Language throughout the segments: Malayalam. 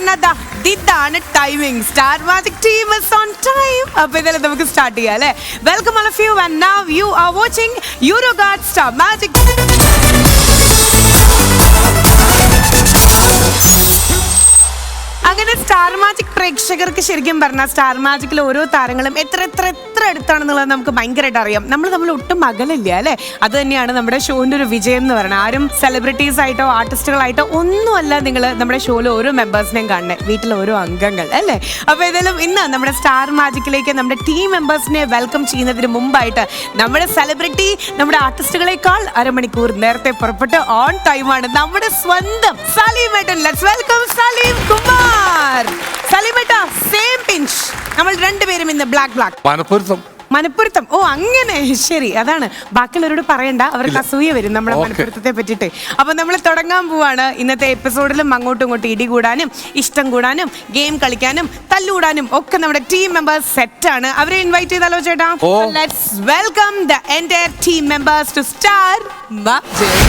പറഞ്ഞതാ ഇതാണ് timing. Star magic team is on time. അപ്പോൾ ഇതെല്ലാം നമുക്ക് സ്റ്റാർട്ട് ചെയ്യാം അല്ലേ? Welcome all of you and now you are watching Eurogard Star Magic. അങ്ങനെ സ്റ്റാർ മാജിക് പ്രേക്ഷകർക്ക് ശരിക്കും പറഞ്ഞാൽ സ്റ്റാർ മാജിക്കിലെ ഓരോ താരങ്ങളും എത്ര അടുത്താണെന്നുള്ളത് നമുക്ക് ഭയങ്കരമായിട്ട് അറിയാം. നമ്മൾ തമ്മിൽ ഒട്ടും അകലില്ല അല്ലേ? അത് തന്നെയാണ് നമ്മുടെ ഷോന്റെ ഒരു വിജയം എന്ന് പറയുന്നത്. ആരും സെലിബ്രിറ്റീസ് ആയിട്ടോ ആർട്ടിസ്റ്റുകളായിട്ടോ ഒന്നുമല്ല നിങ്ങൾ നമ്മുടെ ഷോയിൽ ഓരോ മെമ്പേഴ്സിനെയും കാണുന്നത്, വീട്ടിലെ ഓരോ അംഗങ്ങൾ അല്ലേ? അപ്പോൾ ഏതായാലും ഇന്ന് നമ്മുടെ സ്റ്റാർ മാജിക്കിലേക്ക് നമ്മുടെ ടീം മെമ്പേഴ്സിനെ വെൽക്കം ചെയ്യുന്നതിന് മുമ്പായിട്ട് നമ്മുടെ സെലിബ്രിറ്റി നമ്മുടെ ആർട്ടിസ്റ്റുകളെക്കാൾ അരമണിക്കൂർ നേരത്തെ പുറപ്പെട്ട് ഓൺ ടൈമാണ് നമ്മുടെ സ്വന്തം സലീമേട്ടൻ. Let's welcome Salim Kumar. സലീമേട്ട സെയിം പിഞ്ച്. നമ്മൾ രണ്ടുപേരും ഇന്ന് ബ്ലാക്ക് മനപ്പുറത്തം. ഓ അങ്ങനെ, ശരി. അതാണ് ബാക്കിയുള്ളവരോട് പറയണ്ട, അവർക്ക് അസൂയ വരും നമ്മുടെ മനപ്പുറത്തെ പറ്റിയിട്ട്. അപ്പൊ നമ്മൾ തുടങ്ങാൻ പോവാണ്. ഇന്നത്തെ എപ്പിസോഡിലും അങ്ങോട്ടും ഇങ്ങോട്ടും ഇടി കൂടാനും ഇഷ്ടം കൂടാനും ഗെയിം കളിക്കാനും തല്ലുകൂടാനും ഒക്കെ നമ്മുടെ ടീം മെമ്പേഴ്സ് സെറ്റ് ആണ്. അവരെ ഇൻവൈറ്റ് ചെയ്താലോ ചേട്ടാ? Let's welcome the entire team members to star magic.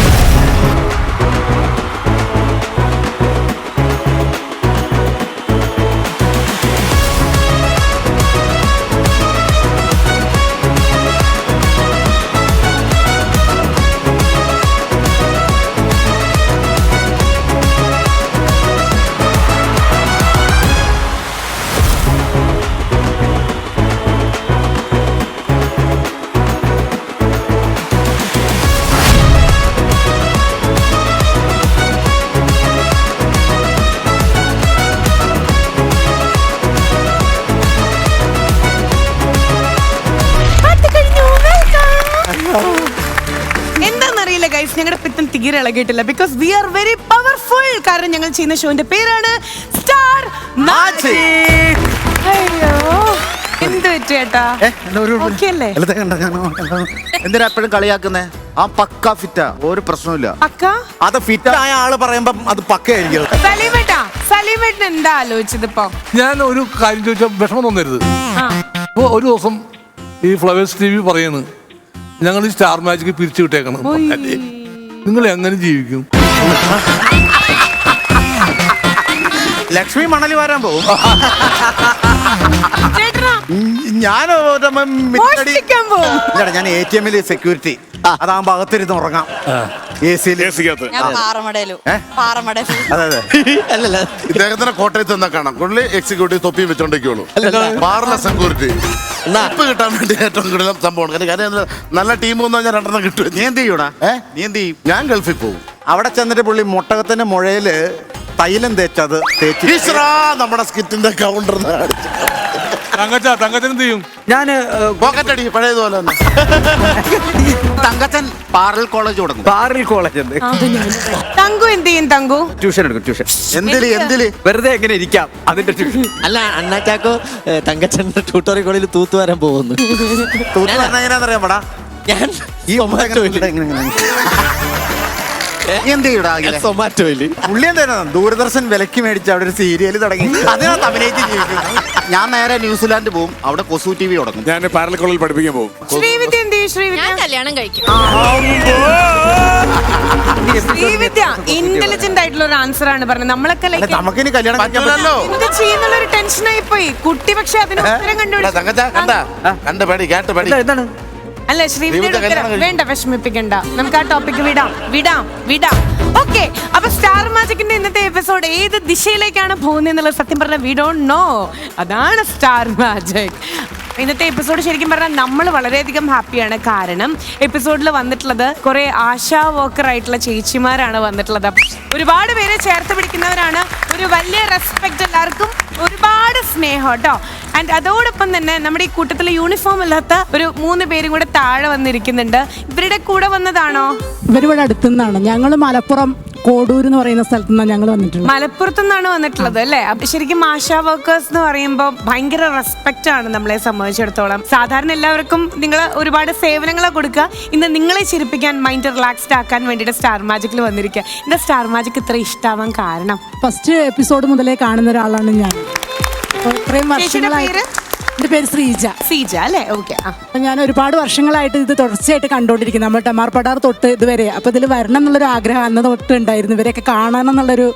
എന്താന്നറിയില്ല ഗൈസ്, ഞങ്ങളുടെ പിത്തം തീരെ ഇളകിയിട്ടില്ല. Because we are very powerful. കാരണം ഞങ്ങൾ ചെയ്യുന്ന ഷോന്റെ പേരാണ് സ്റ്റാർ മാജിക്. അയ്യോ എന്ത് പറ്റി ചേട്ടാ? എന്തിനാ എപ്പോഴും കളിയാക്കുന്നേ? ആ പക്ക ഫിറ്റാ, ഒരു പ്രശ്നമില്ല. അത് ഫിറ്റ് ആയ ആള് പറയുമ്പോ അത് പക്കയായിരിക്കും. സലീമേട്ടൻ എന്താ ആലോചിച്ചത്? ഇപ്പൊ ഞാൻ ഒരു കാര്യം ചോദിച്ചാൽ വിഷമം തോന്നരുത്. ഇപ്പൊ ഒരു ദിവസം ഈ ഫ്ലവേഴ്സ് TV പറയുന്നു ഞങ്ങൾ ഈ സ്റ്റാർ മാജിക് പിരിച്ചു വിട്ടേക്കണം. നിങ്ങൾ എങ്ങനെ ജീവിക്കും? ലക്ഷ്മി മണലി വരാൻ പോകും. ഞാൻ ATM സെക്യൂരിറ്റി, അതാകുമ്പോ അകത്തിരുന്ന് ഉറങ്ങാം. അല്ലല്ല, ഇദ്ദേഹത്തിന്റെ കോട്ടയത്ത് നിന്നാ കാണാം. പുള്ളി എക്സിക്യൂട്ടീവ് തൊപ്പി വെച്ചോണ്ടേക്കുള്ളൂ. ബാറിലെ സെക്യൂരിറ്റി ഉപ്പ് കിട്ടാൻ വേണ്ടി ഏറ്റവും കൂടുതൽ സംഭവമാണ്. കാര്യം നല്ല ടീം വന്നാൽ ഞാൻ രണ്ടെണ്ണം കിട്ടും. നീ എന്ത് ചെയ്യൂടാ? നീ എന്ത് ചെയ്യും? ഞാൻ ഗൾഫിൽ പോകും. അവിടെ ചെന്നിട്ട് പുള്ളി മുട്ടകത്തിന്റെ മുഴയില് തൈലം തേച്ചത് നമ്മുടെ സ്കിറ്റിന്റെ കൗണ്ടർ തങ്കച്ചൻ എന്ത് ചെയ്യും? ഞാന് പോക്കറ്റ് അടി പഴയതുപോലെ തന്നെ. തങ്കച്ചൻ പാറൽ കോളേജ് തുടങ്ങും. പാറൽ കോളേജ് തങ്കു എന്ത് ചെയ്യും? തങ്കു ട്യൂഷൻ എടുക്കും. ട്യൂഷൻ എന്തില് വെറുതെ എങ്ങനെ ഇരിക്കാം, അതിന്റെ ട്യൂഷൻ. അല്ല, അണ്ണാച്ചാക്കോ തങ്കച്ചന്റെ ട്യൂട്ടോറിയൽ കോളേജിൽ തൂത്തു വരാൻ പോകുന്നു. എങ്ങനെയാണെന്നറിയാം പടാ. ഞാൻ സൊമാറ്റോയില് പുള്ളി എന്താ ദൂരദർശൻ വിലക്ക് മേടിച്ച് അവിടെ ഒരു സീരിയൽ തുടങ്ങി, അതിനകത്ത് അഭിനയിച്ച് ജീവിക്കും. ഞാൻ നേരെ ന്യൂസിലാൻഡ് പോകും, അവിടെ കൊസു TV തുടങ്ങും. ഞാൻ പാരൽ കോളേജിൽ പഠിപ്പിക്കാൻ പോകും. ശ്രീവിദ്യ എന്ത് ചെയ്യും? ശ്രീവിദ്യ കല്യാണം കഴിക്കും. ശ്രീവിദ്യ ഇന്റലിജന്റ് ആയിട്ടുള്ള ഒരു ആൻസർ ആണ് പറഞ്ഞത്. നമ്മളൊക്കെ നമുക്കിനി കല്യാണം പറ്റില്ലല്ലോ. എന്ത് ചെയ്യുന്നുള്ള ഒരു ടെൻഷനായി പോയി കുട്ടി. പക്ഷെ അതിന് ഉത്തരം കണ്ട പടി കേട്ട പടി. എന്താണ്? അല്ല ശ്രീവിദ്യയുടെ ഉത്തരം വേണ്ട, വിഷമിപ്പിക്കണ്ട. നമുക്ക് ആ ടോപ്പിക്ക് വിടാം. ഓക്കെ, അപ്പൊ സ്റ്റാർ മാജിക്കിന്റെ ഇന്നത്തെ എപ്പിസോഡ് ഏത് ദിശയിലേക്കാണ് പോകുന്നതെന്നുള്ള സത്യം പറഞ്ഞാൽ വി ഡോണ്ട് നോ. അതാണ് സ്റ്റാർ മാജിക്. ഇന്നത്തെ എപ്പിസോഡ് ശരിക്കും പറഞ്ഞാൽ നമ്മൾ വളരെയധികം ഹാപ്പിയാണ്. കാരണം എപ്പിസോഡിൽ വന്നിട്ടുള്ളത് കുറെ ആശാ വർക്കർ ആയിട്ടുള്ള ചേച്ചിമാരാണ് വന്നിട്ടുള്ളത്. ഒരുപാട് പേരെ ചേർത്ത് പിടിക്കുന്നവരാണ്. ഒരു വലിയ റെസ്പെക്ട് എല്ലാവർക്കും, ഒരുപാട് സ്നേഹം കേട്ടോ. ആൻഡ് അതോടൊപ്പം തന്നെ നമ്മുടെ ഈ കൂട്ടത്തിൽ യൂണിഫോം ഇല്ലാത്ത ഒരു 3 പേരും കൂടെ താഴെ വന്നിരിക്കുന്നുണ്ട്. ഇവരുടെ കൂടെ വന്നതാണോ? ഇവരിവിടെ അടുത്തുനിന്നാണ്. ഞങ്ങൾ മലപ്പുറം കോടൂർ എന്ന് പറയുന്ന സ്ഥലത്തു നിന്നാണ് ഞങ്ങൾ വന്നിട്ടുള്ളത്. മലപ്പുറത്തു നിന്നാണ് വന്നിട്ടുള്ളത് അല്ലേ? ശരിക്കും ആശാ വർക്കേഴ്സ് എന്ന് പറയുമ്പോൾ ഭയങ്കര റെസ്പെക്റ്റ് ആണ് നമ്മളെ സംബന്ധിച്ചിടത്തോളം. സാധാരണ എല്ലാവർക്കും നിങ്ങൾ ഒരുപാട് സേവനങ്ങളെ കൊടുക്കുക. ഇന്ന് നിങ്ങളെ ചിരിപ്പിക്കാൻ, മൈൻഡ് റിലാക്സ്ഡ് ആക്കാൻ വേണ്ടിയിട്ട് സ്റ്റാർ മാജിക്കിൽ വന്നിരിക്കുക. എന്താ സ്റ്റാർ മാജിക് ഇത്ര ഇഷ്ടമാവാൻ കാരണം? ഫസ്റ്റ് എപ്പിസോഡ് മുതലേ കാണുന്ന ഒരാളാണ് ഞാൻ. ഇത്രയും വർഷങ്ങളായിട്ട്. എൻ്റെ പേര് ശ്രീജ അല്ലേ? ഓക്കെ. അപ്പം ഞാൻ ഒരുപാട് വർഷങ്ങളായിട്ട് ഇത് തുടർച്ചയായിട്ട് കണ്ടുകൊണ്ടിരിക്കുന്നു. നമ്മൾ ടെമാർ പടാർ തൊട്ട് ഇതുവരെ. അപ്പോൾ ഇതിൽ വരണം എന്നുള്ളൊരു ആഗ്രഹം അന്ന് തൊട്ട് ഉണ്ടായിരുന്നു. ഇവരെയൊക്കെ കാണണം എന്നുള്ളൊരു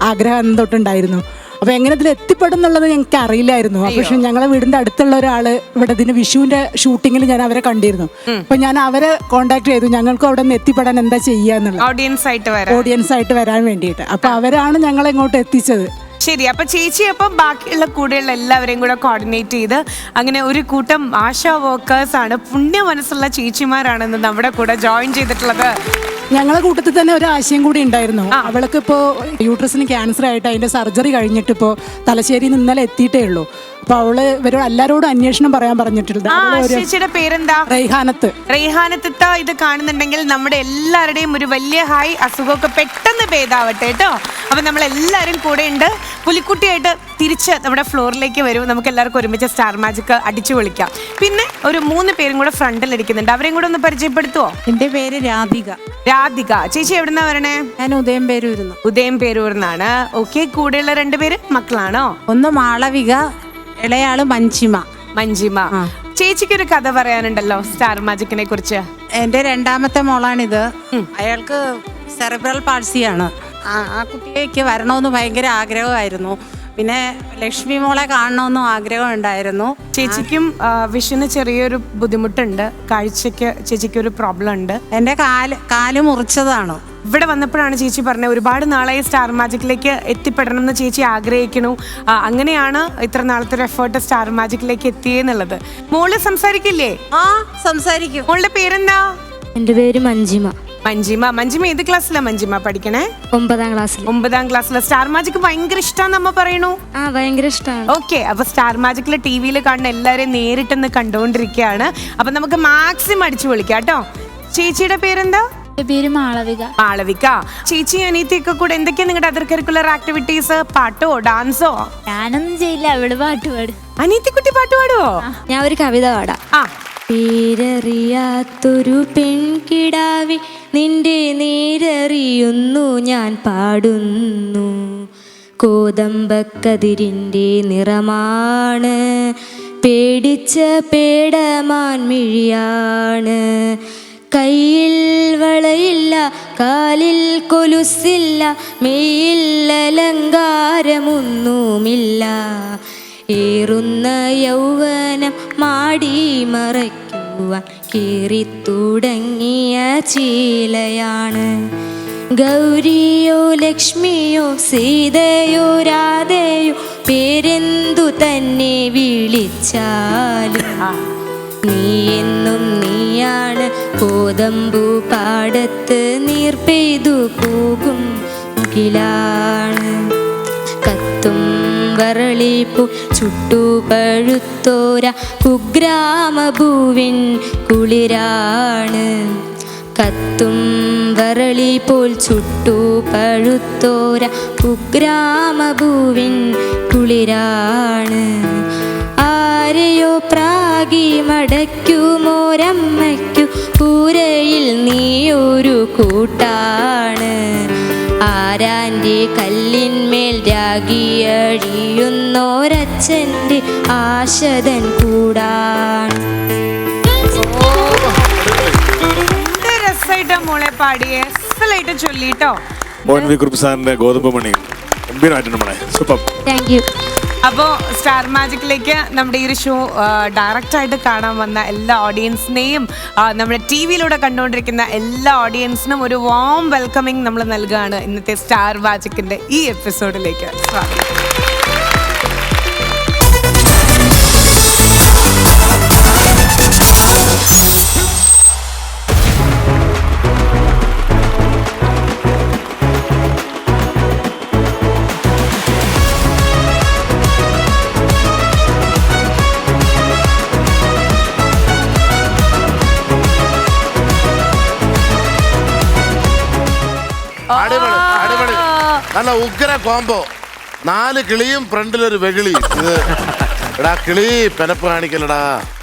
ആഗ്രഹം അന്ന് തൊട്ടുണ്ടായിരുന്നു. അപ്പൊ എങ്ങനെ ഇതിൽ എത്തിപ്പെടും എന്നുള്ളത് ഞങ്ങൾക്ക് അറിയില്ലായിരുന്നു. പക്ഷെ ഞങ്ങളെ വീടിന്റെ അടുത്തുള്ള ഒരാള് ഇവിടെ ഇതിന് വിഷുവിന്റെ ഷൂട്ടിങ്ങിൽ ഞാൻ അവരെ കണ്ടിരുന്നു. അപ്പൊ ഞാൻ അവരെ കോണ്ടാക്ട് ചെയ്തു, ഞങ്ങൾക്ക് അവിടെ നിന്ന് എത്തിപ്പെടാൻ എന്താ ചെയ്യാന്നുള്ളത്, ഓഡിയൻസ് ആയിട്ട് വരാൻ വേണ്ടിയിട്ട്. അപ്പൊ അവരാണ് ഞങ്ങളെ ഇങ്ങോട്ട് എത്തിച്ചത്. ശരി, അപ്പൊ ചേച്ചി അപ്പം ബാക്കിയുള്ള കൂടെയുള്ള എല്ലാവരെയും കൂടെ കോർഡിനേറ്റ് ചെയ്ത് അങ്ങനെ ഒരു കൂട്ടം ആശാ വർക്കേഴ്സ് ആണ്, പുണ്യ മനസ്സുള്ള ചേച്ചിമാരാണെന്ന് നമ്മുടെ കൂടെ ജോയിൻ ചെയ്തിട്ടുള്ളത്. ഞങ്ങളെ കൂട്ടത്തിൽ തന്നെ ഒരു ആശയം കൂടി ഉണ്ടായിരുന്നു. അവൾക്ക് ഇപ്പോ യൂട്രസിന് ക്യാൻസർ ആയിട്ട് അതിന്റെ സർജറി കഴിഞ്ഞിട്ട് ഇപ്പോ തലശ്ശേരിയിൽ നിന്ന് ഇന്നലെ എത്തിയിട്ടേ ഉള്ളൂ. അപ്പൊ അവള് ഇവരോട് എല്ലാരോടും അന്വേഷണം പറയാൻ പറഞ്ഞിട്ടുണ്ട്. ചേച്ചിയുടെ പേരെന്താ? റെയ്ഹാനത്ത്. ഇത് കാണുന്നുണ്ടെങ്കിൽ നമ്മുടെ എല്ലാവരുടെയും ഒരു വലിയ ഹായ്, അസുഖമൊക്കെ പെട്ടെന്ന് ഭേദാവട്ടെ കേട്ടോ. അപ്പൊ നമ്മൾ എല്ലാവരും കൂടെ ഉണ്ട്. പുലിക്കുട്ടിയായിട്ട് തിരിച്ച് നമ്മുടെ ഫ്ലോറിലേക്ക് വരും. നമുക്ക് എല്ലാവർക്കും ഒരുമിച്ച് സ്റ്റാർ മാജിക് അടിച്ചു വിളിക്കാം. പിന്നെ ഒരു 3 പേരും കൂടെ ഫ്രണ്ടിൽ ഇരിക്കുന്നുണ്ട്, അവരെയും കൂടെ ഒന്ന് പരിചയപ്പെടുത്തുവോ? എന്റെ പേര് രാധിക. ചേച്ചി എവിടുന്നാ വരണേ? ഞാൻ ഉദയംപേരൂർന്നാണ്. ഓക്കെ, കൂടെയുള്ള 2 പേര് മക്കളാണോ? ഒന്ന് മാളവിക, ഇളയാള് മഞ്ജിമ. ചേച്ചിക്ക് ഒരു കഥ പറയാനുണ്ടല്ലോ സ്റ്റാർ മാജിക്കിനെ കുറിച്ച്. എന്റെ 2ാമത്തെ മോളാണിത്. അയാൾക്ക് സെറിബ്രൽ പാൾസിയാണ്. ആ കുട്ടിക്ക് വരണമെന്ന് ഭയങ്കര ആഗ്രഹമായിരുന്നു. പിന്നെ ലക്ഷ്മി മോളെ കാണണമെന്നും ആഗ്രഹം ഉണ്ടായിരുന്നു. ചേച്ചിക്കും വിഷുവിന് ചെറിയൊരു ബുദ്ധിമുട്ടുണ്ട്, കാഴ്ചക്ക് ചേച്ചിക്ക് ഒരു പ്രോബ്ലം ഉണ്ട്. എന്റെ കാല് മുറിച്ചതാണ്. ഇവിടെ വന്നപ്പോഴാണ് ചേച്ചി പറഞ്ഞത് ഒരുപാട് നാളായി സ്റ്റാർ മാജിക്കിലേക്ക് എത്തിപ്പെടണം എന്ന് ചേച്ചി ആഗ്രഹിക്കണു. അങ്ങനെയാണ് ഇത്ര നാളത്തെ ഒരു എഫേർട്ട് സ്റ്റാർ മാജിക്കിലേക്ക് എത്തിയെന്നുള്ളത്. മോള് സംസാരിക്കില്ലേ? സംസാരിക്കും. മോളുടെ പേരെന്താ? എന്റെ പേര് മഞ്ജിമ. ഏത് ക്ലാസ്സിലാ മഞ്ജിമ പഠിക്കണേ? 9ാം ക്ലാസ്സിൽ. സ്റ്റാർ മാജിക് ഭയങ്കര ഇഷ്ടമാണെന്ന് അമ്മ പറയണു. ഭയങ്കര ഇഷ്ടമാണ്. ഓക്കെ, അപ്പൊ സ്റ്റാർ മാജിക്കിലെ ടിവിയിൽ കാണുന്ന എല്ലാരെയും നേരിട്ടൊന്ന് കണ്ടുകൊണ്ടിരിക്കുകയാണ്. അപ്പൊ നമുക്ക് മാക്സിമം അടിച്ചു വിളിക്കാം കേട്ടോ. ചേച്ചിയുടെ പേരെന്താ? എന്റെ പേര് മാളവിക. ചേച്ചി അനിയത്തിയൊക്കെ കൂടെ എന്തൊക്കെയാ നിങ്ങളുടെ അതർ കരിക്കുലർ ആക്ടിവിറ്റീസ്? പാട്ടോ ഡാൻസോ? ഞാനൊന്നും ചെയ്യില്ല, അവള് പാട്ട് പാടും. അനിയത്തിക്കുട്ടി പാട്ട് പാടുവോ? ഞാൻ ഒരു കവിത പാടാം. പേരറിയാത്തൊരു പെൺകിടാവി നിന്റെ നേരറിയുന്നു ഞാൻ പാടുന്നു. കോതമ്പക്കതിരിൻ്റെ നിറമാണ്, പേടിച്ച പേടമാൻ മിഴിയാണ്. കയ്യിൽ വളയില്ല, കാലിൽ കൊലുസില്ല, മെയ്യിൽ അലങ്കാരമൊന്നുമില്ല. ഏറുന്ന യൗവനം മാടി മറയ്ക്കുവാൻ കേറിത്തുടങ്ങിയ ചീലയാണ്. ഗൗരിയോ ലക്ഷ്മിയോ സീതയോ രാധയോ പേരെന്തു തന്നെ വിളിച്ചാലും നീ എന്നും നീയാണ്. കോതമ്പു പാടത്ത് നീർ പെയ്തു പോകും മുകിലാണ്. കത്തും വരളിപ്പൂ ചുട്ടുപഴുത്തോര കുഗ്രാമഭൂവിൻ കുളിരാണ്. കത്തും വരളിപ്പോൾ ചുട്ടുപഴുത്തോര കുഗ്രാമഭൂവിൻ കുളിരാണ്. ആരെയോ പ്രാഗി മടയ്ക്കുമോരമ്മയ്ക്കു പൂരയിൽ നീയൊരു കൂട്ടാണ്. ആരാൻ്റെ കല്ലിന്മേൽ രാഗിയഴിയുന്നോരച്ഛൻ്റെ ആശതൻ കൂടാണ്. രസമായിട്ടാ മോളെ പാടിയേ, അസലായിട്ട് ചൊല്ലിട്ടോ. സാറിന്റെ ഗോതമ്പ് മണി സൂപ്പർ. Thank you. അപ്പോൾ സ്റ്റാർ മാജിക്കിലേക്ക് നമ്മുടെ ഈ ഒരു ഷോ ഡയറക്റ്റായിട്ട് കാണാൻ വന്ന എല്ലാ ഓഡിയൻസിനെയും നമ്മുടെ ടി വിയിലൂടെ കണ്ടുകൊണ്ടിരിക്കുന്ന എല്ലാ ഓഡിയൻസിനും ഒരു വാം വെൽക്കമിങ് നമ്മൾ നൽകുകയാണ് ഇന്നത്തെ സ്റ്റാർ മാജിക്കിൻ്റെ ഈ എപ്പിസോഡിലേക്ക്. സ്വാഗതം. അടിപൊളി, നല്ല ഉഗ്ര കോംബോ. 4 കിളിയും ഫ്രണ്ടിലൊരു വെകിളി. ഇത് എടാ കിളി പെനപ്പ് കാണിക്കലടാ.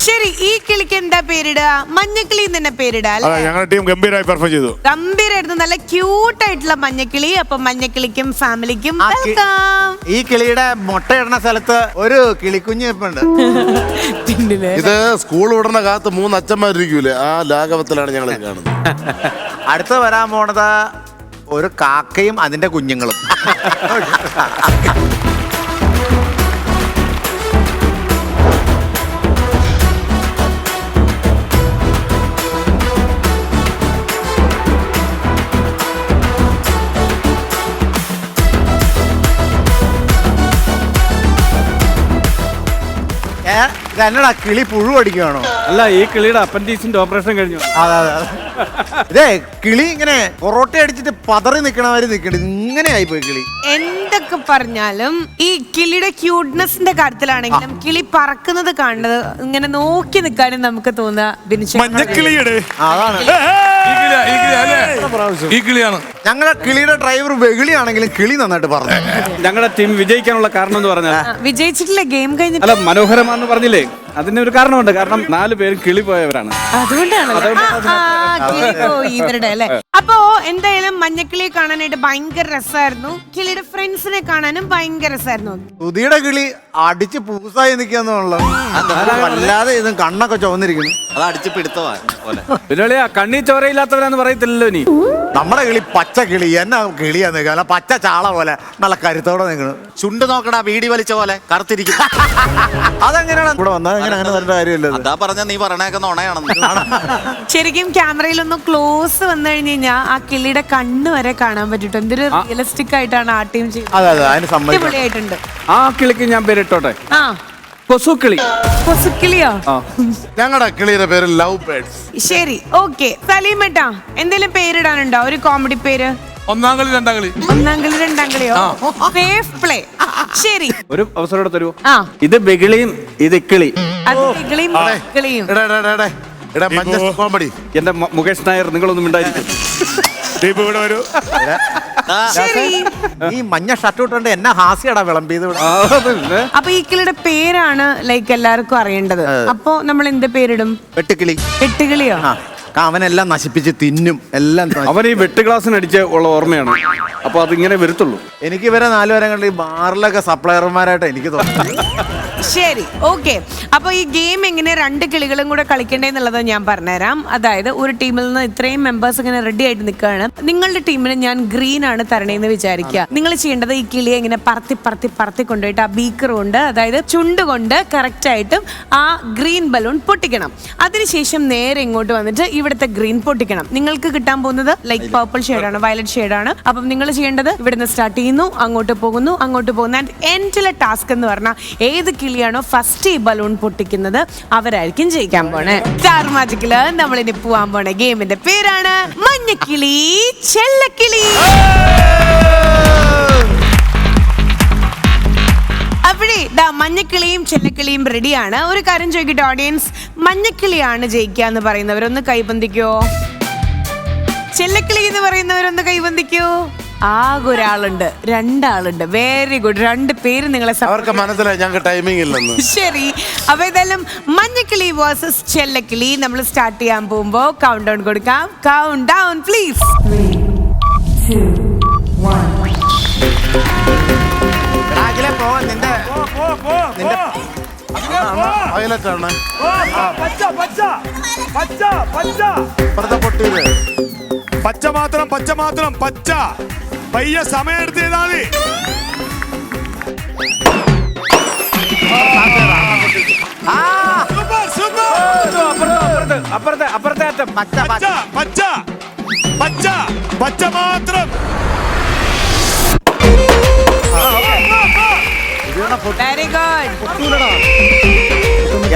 ശരി, ഈ കിളിക്ക് എന്താ പേരിടുക? മഞ്ഞക്കിളി തന്നെ പേരിടുക. ഞങ്ങളുടെ ടീം ഗംഭീരമായി പെർഫോം ചെയ്തു. ഗംഭീരായിരുന്നു, നല്ല ക്യൂട്ടായിട്ടുള്ള മഞ്ഞക്കിളി. അപ്പൊ മഞ്ഞക്കിളിക്കും ഫാമിലിക്കും വെൽക്കം. ഈ കിളിയുടെ മുട്ടയിടുന്ന സ്ഥലത്ത് ഒരു കിളിക്കുഞ്ഞ് ഉണ്ട്. ഇത് സ്കൂൾ വിടുന്ന കാലത്ത് 3 അച്ഛന്മാരിരിക്കൂലേ, ആ ലാഘവത്തിലാണ് ഞങ്ങൾ കാണുന്നത്. അടുത്ത് വരാൻ പോണത് ഒരു കാക്കയും അതിന്റെ കുഞ്ഞുങ്ങളും. ഇതെന്നടാ കിളി പുഴു അടിക്കുകയാണോ? അല്ല, ഈ കിളിയുടെ അപ്പൻഡീസിന്റെ ഓപ്പറേഷൻ കഴിഞ്ഞു. അതെ അതെ അതെ. ഇതേ കിളി ഇങ്ങനെ പൊറോട്ട അടിച്ചിട്ട് പതറി നിക്കണവര് നിക്കണ ഇങ്ങനെ ആയിപ്പോയി കിളി. എന്തൊക്കെ പറഞ്ഞാലും ഈ കിളിയുടെ ക്യൂട്ട്നെസിന്റെ കാര്യത്തിലാണെങ്കിലും കിളി പറക്കുന്നത് കാണുന്നത് ഇങ്ങനെ നോക്കി നിൽക്കാനും നമുക്ക് തോന്നുക ബിനിച്ചേട്ടനോട്. മഞ്ഞക്കിളിയുടെ അതാണ് ഈ കിളിയാ, ഈ കിളിയാ അല്ലേ? ഈ കിളിയാണ്. ഞങ്ങളുടെ കിളിയുടെ ഡ്രൈവർ വെകിളിയാണെങ്കിലും കിളി നന്നായിട്ട് പറഞ്ഞു. ഞങ്ങളുടെ ടീം വിജയിക്കാനുള്ള കാരണം എന്ന് പറഞ്ഞാൽ, വിജയിച്ചിട്ടില്ല ഗെയിം കഴിഞ്ഞിട്ട്. അല്ല, മനോഹരമാണെന്ന് പറഞ്ഞില്ലേ, അതിന് ഒരു കാരണമുണ്ട്. കാരണം 4 പേരും കിളി പോയവരാണ്. ഇവരുടെ അല്ലേ. അപ്പോ എന്തായാലും മഞ്ഞക്കിളിയെ കാണാനായിട്ട് ഭയങ്കര രസമായിരുന്നു. കിളിയുടെ ഫ്രണ്ട്സിനെ കാണാനും ഭയങ്കര രസമായിരുന്നു. സുധിയുടെ കിളി അടിച്ച് പൂസായി നിൽക്കാന്നുള്ള വല്ലാതെ ഇതും കണ്ണൊക്കെ ചുവന്നിരിക്കുന്നു. അത് അടിച്ച് പിടുത്തവാ പോലെ. പിന്നെ കണ്ണി ചോരയില്ലാത്തവരാന്ന് പറയത്തില്ലല്ലോ നീ. നമ്മുടെ കിളി പച്ച കിളി, എന്നാ കിളിയാ നിൽക്കുക, പച്ച ചാള പോലെ നല്ല കരുത്തോടെ നിൽക്കണം. ചുണ്ട് നോക്കടാ, ബീഡി വലിച്ച പോലെ കറുത്തിരിക്കും. അതെങ്ങനെയാണ് ഇവിടെ വന്നത്? അങ്ങനെ വരേണ്ട കാര്യമില്ല. അതാ പറഞ്ഞ നീ പറഞ്ഞേക്ക നുണയാണെന്ന്. ശരിക്കും ക്യാമറയിലൊന്ന് ക്ലോസ് വന്നു കഴിഞ്ഞ് കഴിഞ്ഞാൽ ആ കിളിയുടെ കണ്ണ് വരെ കാണാൻ പറ്റിട്ടോ. എന്തൊരു റിയലിസ്റ്റിക് ആയിട്ടാണ് ആ ടീം ചെയ്തത്. അതെ അതെ, അതിന് സമ്മതിക്കണം. അടിപൊളിയായിട്ടുണ്ട്. ആ കിളിക്ക് ഞാൻ പേരിട്ടോട്ടെ, ആ കൊസുക്കിളി. കൊസുക്കിളിയോ? ഞങ്ങളുടെ കിളിയുടെ പേര് ലവ് ബേർഡ്സ്. ശരി, ഓക്കെ. സലീമേട്ടാ എന്തെങ്കിലും പേരിടാനുണ്ടോ? ഒരു കോമഡി പേര്. 1-ാം കളി 2-ാം കളി. 1-ാം കളി 2-ാം കളിയോ? Safe play. ശരി, ഒരു അവസരം കൂടെ തരുമോ? ആ ഇത് ബെഗിളിയും ഇത് ഇക്കിളി. അത് കിളിയും കിളിയും. എടാ മഞ്ഞ കോമഡി. എന്റെ മുകേഷ് നായർ, നിങ്ങളൊന്നും ഉണ്ടായിരിക്കും. ദീപു ഇവിടെ വരൂ. ശരി. ഈ മഞ്ഞ ഷർട്ട് ഇട്ടുകൊണ്ട് എന്നാ ഹാസ്യടാ വിളമ്പിയത് ഇവിടെ. അപ്പൊ ഈ കിളിയുടെ പേരാണ് ലൈക്ക് എല്ലാവർക്കും അറിയേണ്ടത്. അപ്പൊ നമ്മൾ എന്ത് പേരിടും? വെട്ടുക്കിളി. എട്ടുകിളിയോ? അവനെല്ലാം നശിപ്പിച്ച് തിന്നും എല്ലാം. അവൻ ഈ വെട്ട് ഗ്ലാസ്സിന് അടിച്ച ഉള്ള ഓർമ്മയാണ്. അപ്പൊ അതിങ്ങനെ വരത്തുള്ളൂ. എനിക്ക് ഇവരെ 4 പേരെ കണ്ട് ഈ ബാറിലൊക്കെ സപ്ലയർമാരായിട്ട് എനിക്ക് തോന്നുന്നു. ശരി, ഓക്കെ. അപ്പൊ ഈ ഗെയിം എങ്ങനെ 2 കിളികളും കൂടെ കളിക്കണ്ടേന്നുള്ളത് ഞാൻ പറഞ്ഞുതരാം. അതായത് ഒരു ടീമിൽ നിന്ന് ഇത്രയും മെമ്പേഴ്സ് ഇങ്ങനെ റെഡി ആയിട്ട് നിൽക്കുകയാണ്. നിങ്ങളുടെ ടീമിന് ഞാൻ ഗ്രീൻ ആണ് തരണേന്ന് വിചാരിക്കുക. നിങ്ങൾ ചെയ്യേണ്ടത് ഈ കിളിയെ ഇങ്ങനെ പറത്തി പറത്തി പറത്തി കൊണ്ടുപോയിട്ട് ആ ബീക്കർ കൊണ്ട്, അതായത് ചുണ്ട് കൊണ്ട് കറക്റ്റ് ആയിട്ടും ആ ഗ്രീൻ ബലൂൺ പൊട്ടിക്കണം. അതിനുശേഷം നേരെ ഇങ്ങോട്ട് വന്നിട്ട് ഇവിടുത്തെ ഗ്രീൻ പൊട്ടിക്കണം. നിങ്ങൾക്ക് കിട്ടാൻ പോകുന്നത് ലൈക്ക് പർപ്പിൾ ഷെയ്ഡാണ്, വയലറ്റ് ഷെയ്ഡാണ്. അപ്പം നിങ്ങൾ ചെയ്യേണ്ടത് ഇവിടുന്ന് സ്റ്റാർട്ട് ചെയ്യുന്നു, അങ്ങോട്ട് പോകുന്നു, അങ്ങോട്ട് പോകുന്നു. ആൻഡ് എൻഡിലെ ടാസ്ക് എന്ന് പറഞ്ഞാൽ ഏത് കിളിയാണോ ഫസ്റ്റ് ഈ ബലൂൺ പൊട്ടിക്കുന്നത് അവരായിരിക്കും ജയിക്കാൻ പോണേ. സ്റ്റാർ മാജിക്കില് നമ്മളിനി പോവാൻ പോണേ ഗെയിമിന്റെ പേരാണ് മഞ്ഞക്കിളി ചെല്ലക്കിളി. അവിടെ മഞ്ഞക്കിളിയും ചെല്ലക്കിളിയും റെഡിയാണ്. ഒരു കാര്യം ചോദിക്കട്ടെ ഓഡിയൻസ്, മഞ്ഞക്കിളിയാണ് ജയിക്കുക എന്ന് പറയുന്നവരൊന്ന് കൈബന്ധിക്കോ? ചെല്ലക്കിളി എന്ന് പറയുന്നവരൊന്ന് കൈബന്ധിക്കോ? ആകെ ഒരാളുണ്ട്, 2 ആളുണ്ട്. Very good. 2 പേര് നിങ്ങളെ അവർക്ക് മനസ്സിലായി ഞങ്ങൾക്ക് ടൈമിംഗ് ഇല്ലെന്ന്. ശരി, അപ്പൊ ഏതായാലും മഞ്ഞക്കിളി വേഴ്സസ് ചെല്ലക്കിളി നമ്മൾ സ്റ്റാർട്ട് ചെയ്യാൻ പോകുമ്പോ കൗണ്ട് ഡൗൺ കൊടുക്കാം. Count down please. 3, 2, 1. വയലറ്റ് ആണ്. പച്ച മാത്രം, പച്ച മാത്രം, പച്ച. പയ്യ സമയം എടുത്ത് ചെയ്താൽ മതി. അപ്പുറത്തെ അറ്റം. പച്ച പച്ച പച്ച പച്ച മാത്രം. Very good.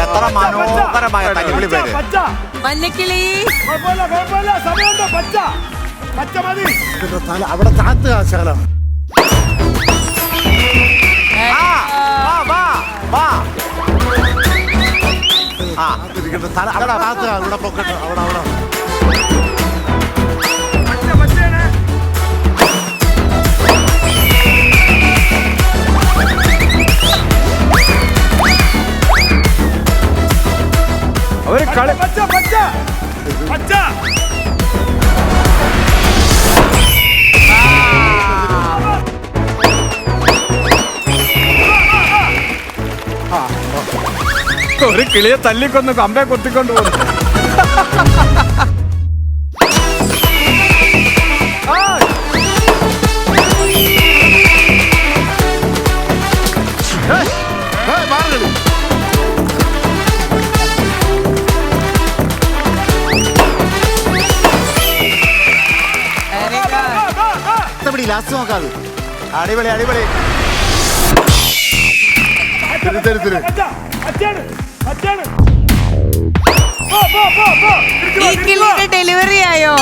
എത്ര മനോഹരമായ തനിവിളി പേര്. മഞ്ഞക്കിളി. സമയമുണ്ടോ? പച്ച പച്ച മതി. അവിടെ താത്ത് കാശാല. ഇവിടെ പൊക്കട്ടെ. അവിടെ അവര് കളി. പച്ച പച്ച പച്ച. ഒരു കിളിയെ തല്ലിക്കൊന്ന് കമ്പെ കൊത്തിക്കൊണ്ട് പോകുന്നു. ലാസ്റ്റ് നോക്കാതെ. അടിപൊളി അടിപൊളി. പച്ച പച്ചയാണ്. പച്ചാണ്. ഈ കിളിയുടെ ഡെലിവറി ആയോ?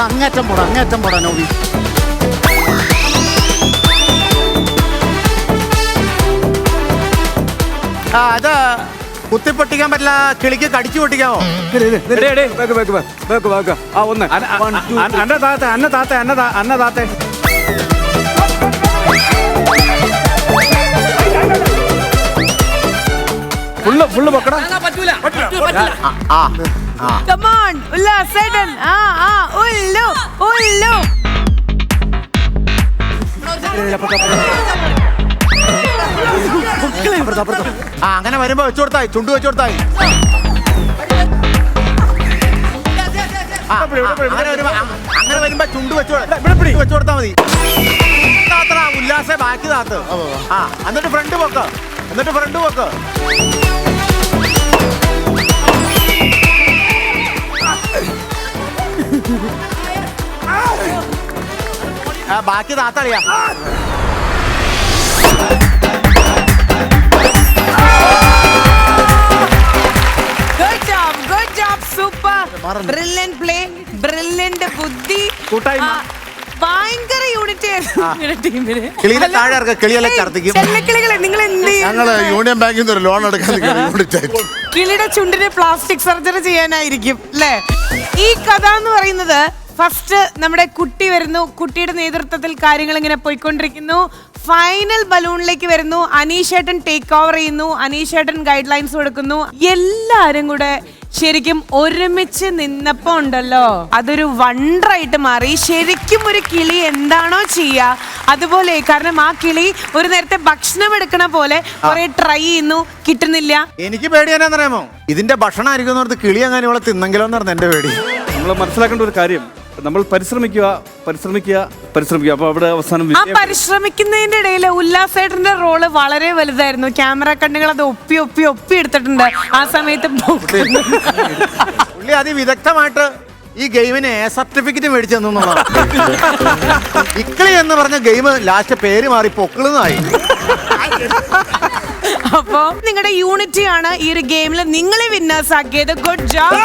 അങ്ങേറ്റം പോടാ നോവി. അത് കുത്തിപ്പൊട്ടിക്കാൻ പറ്റില്ല, കിളിക്ക് കടിച്ചു പൊട്ടിക്കാമോ? ഫുള്ള് പൊക്കടാ. Come on, ഉല്ലാസ് ചേട്ടൻ. ഉല്ലു. അങ്ങനെ വരുമ്പോ വെച്ചു കൊടുത്തായി, ചുണ്ട് വെച്ചു കൊടുത്തായി. അങ്ങനെ വരുമ്പോ ചുണ്ട് വെച്ചു കൊടുത്താ മതി. ഉല്ലാസെ ബാക്കി താത്ത്. എന്നിട്ട് ഫ്രണ്ട് പോക്ക്. ബാക്കി താത്തളിയാ. Good job, super. Brilliant play, brilliant ബുദ്ധി. ഭയങ്കര യൂണിറ്റ് ടീമിന്. കിളിയിലെ താഴെ ഇറക്കുക, കിളിയെല്ലാം ഛർദ്ദിക്കും. ചെല്ലക്കിളികളെ നിങ്ങൾ എന്ത് ചെയ്യും? ഞങ്ങള് യൂണിയൻ ബാങ്കിൽ നിന്ന് ഒരു ലോൺ എടുക്കാൻ കിളിയുടെ ചുണ്ടിന് പ്ലാസ്റ്റിക് സർജറി ചെയ്യാനായിരിക്കും അല്ലേ? ഈ കഥ എന്ന് പറയുന്നത് ഫസ്റ്റ് നമ്മുടെ കുട്ടി വരുന്നു, കുട്ടിയുടെ നേതൃത്വത്തിൽ കാര്യങ്ങൾ ഇങ്ങനെ പോയിക്കൊണ്ടിരിക്കുന്നു. ഫൈനൽ ബലൂണിലേക്ക് വരുന്നു, അനീഷേട്ടൻ ടേക്ക് ഓവർ ചെയ്യുന്നു, അനീഷേട്ടൻ ഗൈഡ് ലൈൻസ് കൊടുക്കുന്നു. എല്ലാരും കൂടെ ശരിക്കും ഒരുമിച്ച് നിന്നപ്പോ ഉണ്ടല്ലോ, അതൊരു വണ്ടറായിട്ട് മാറി. ശരിക്കും ഒരു കിളി എന്താണോ ചെയ്യുക അതുപോലെ. കാരണം ആ കിളി ഒരു നേരത്തെ ഭക്ഷണം എടുക്കണ പോലെ കുറെ ട്രൈ ചെയ്യുന്നു, കിട്ടുന്നില്ല. എനിക്ക് പേടി എന്നാന്നറിയാമോ, ഇതിന്റെ ഭക്ഷണം ആയിരിക്കും കിളി അങ്ങനെ ഇവിടെ തിന്നെങ്കിലോ എന്നായിരുന്നു എന്റെ പേടി. നമ്മൾ മനസ്സിലാക്കേണ്ട ഒരു കാര്യം, നമ്മൾ പരിശ്രമിക്കുക. അപ്പൊ അവിടെ അവസാനം ആ പരിശ്രമിക്കുന്നതിന്റെ ഇടയിൽ ഉല്ലാസേട്ടന്റെ റോള് വളരെ വലുതായിരുന്നു. ക്യാമറ കണ്ണുകൾ അത് ഒപ്പി എടുത്തിട്ടുണ്ട് ആ സമയത്ത്. പുള്ളി അതിവിദഗ്ധമായിട്ട് ഈ ഗെയിമിന് സർട്ടിഫിക്കറ്റ് മേടിച്ചു തന്നുള്ളതാണ്. ഇക്കിളി എന്ന് പറഞ്ഞ ഗെയിം ലാസ്റ്റ് പേര് മാറി പൊക്കിളുന്നായി. അപ്പോ നിങ്ങളുടെ യൂണിറ്റി ആണ് ഈ ഒരു ഗെയിമിൽ നിങ്ങളെ വിന്നേഴ്സ് ആക്കിയത്. Good job.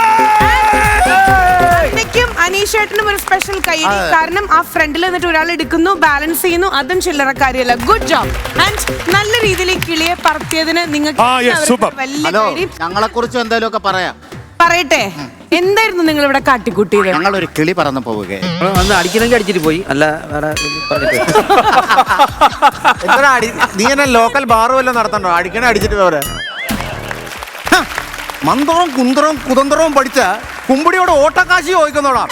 അനീഷേട്ടനും ഒരു സ്പെഷ്യൽ കൈയ്യടി. കാരണം ആ ഫ്രണ്ടിൽ നിന്നിട്ട് ഒരാൾ എടുക്കുന്നു, ബാലൻസ് ചെയ്യുന്നു, അതും ചില്ലറ കാര്യമല്ല. Good job. ആൻഡ് നല്ല രീതിയിൽ ഈ കിളിയെ പറത്തിയതിന് നിങ്ങൾക്ക് ഹലോ, ഞങ്ങളെ കുറിച്ച് എന്തായാലും ഒക്കെ പറയാം. പറയട്ടെ, എന്തായിരുന്നു നിങ്ങൾ ഇവിടെ കാട്ടിക്കൂട്ടിയത്? ഞങ്ങളൊരു കിളി പറന്ന് പോവുകയാണ്. അടിക്കണമെങ്കിൽ അടിച്ചിട്ട് പോയി, അല്ല വേറെ നീ എന്നെ ലോക്കൽ ബാറും എല്ലാം നടത്തണ്ടോ? അടിച്ചിട്ട് പോരെ. മന്ത്രവും കുന്തറവും കുതന്ത്രവും പഠിച്ച കുമ്പടിയോട് ഓട്ടക്കാശി ചോദിക്കുന്നോടാ.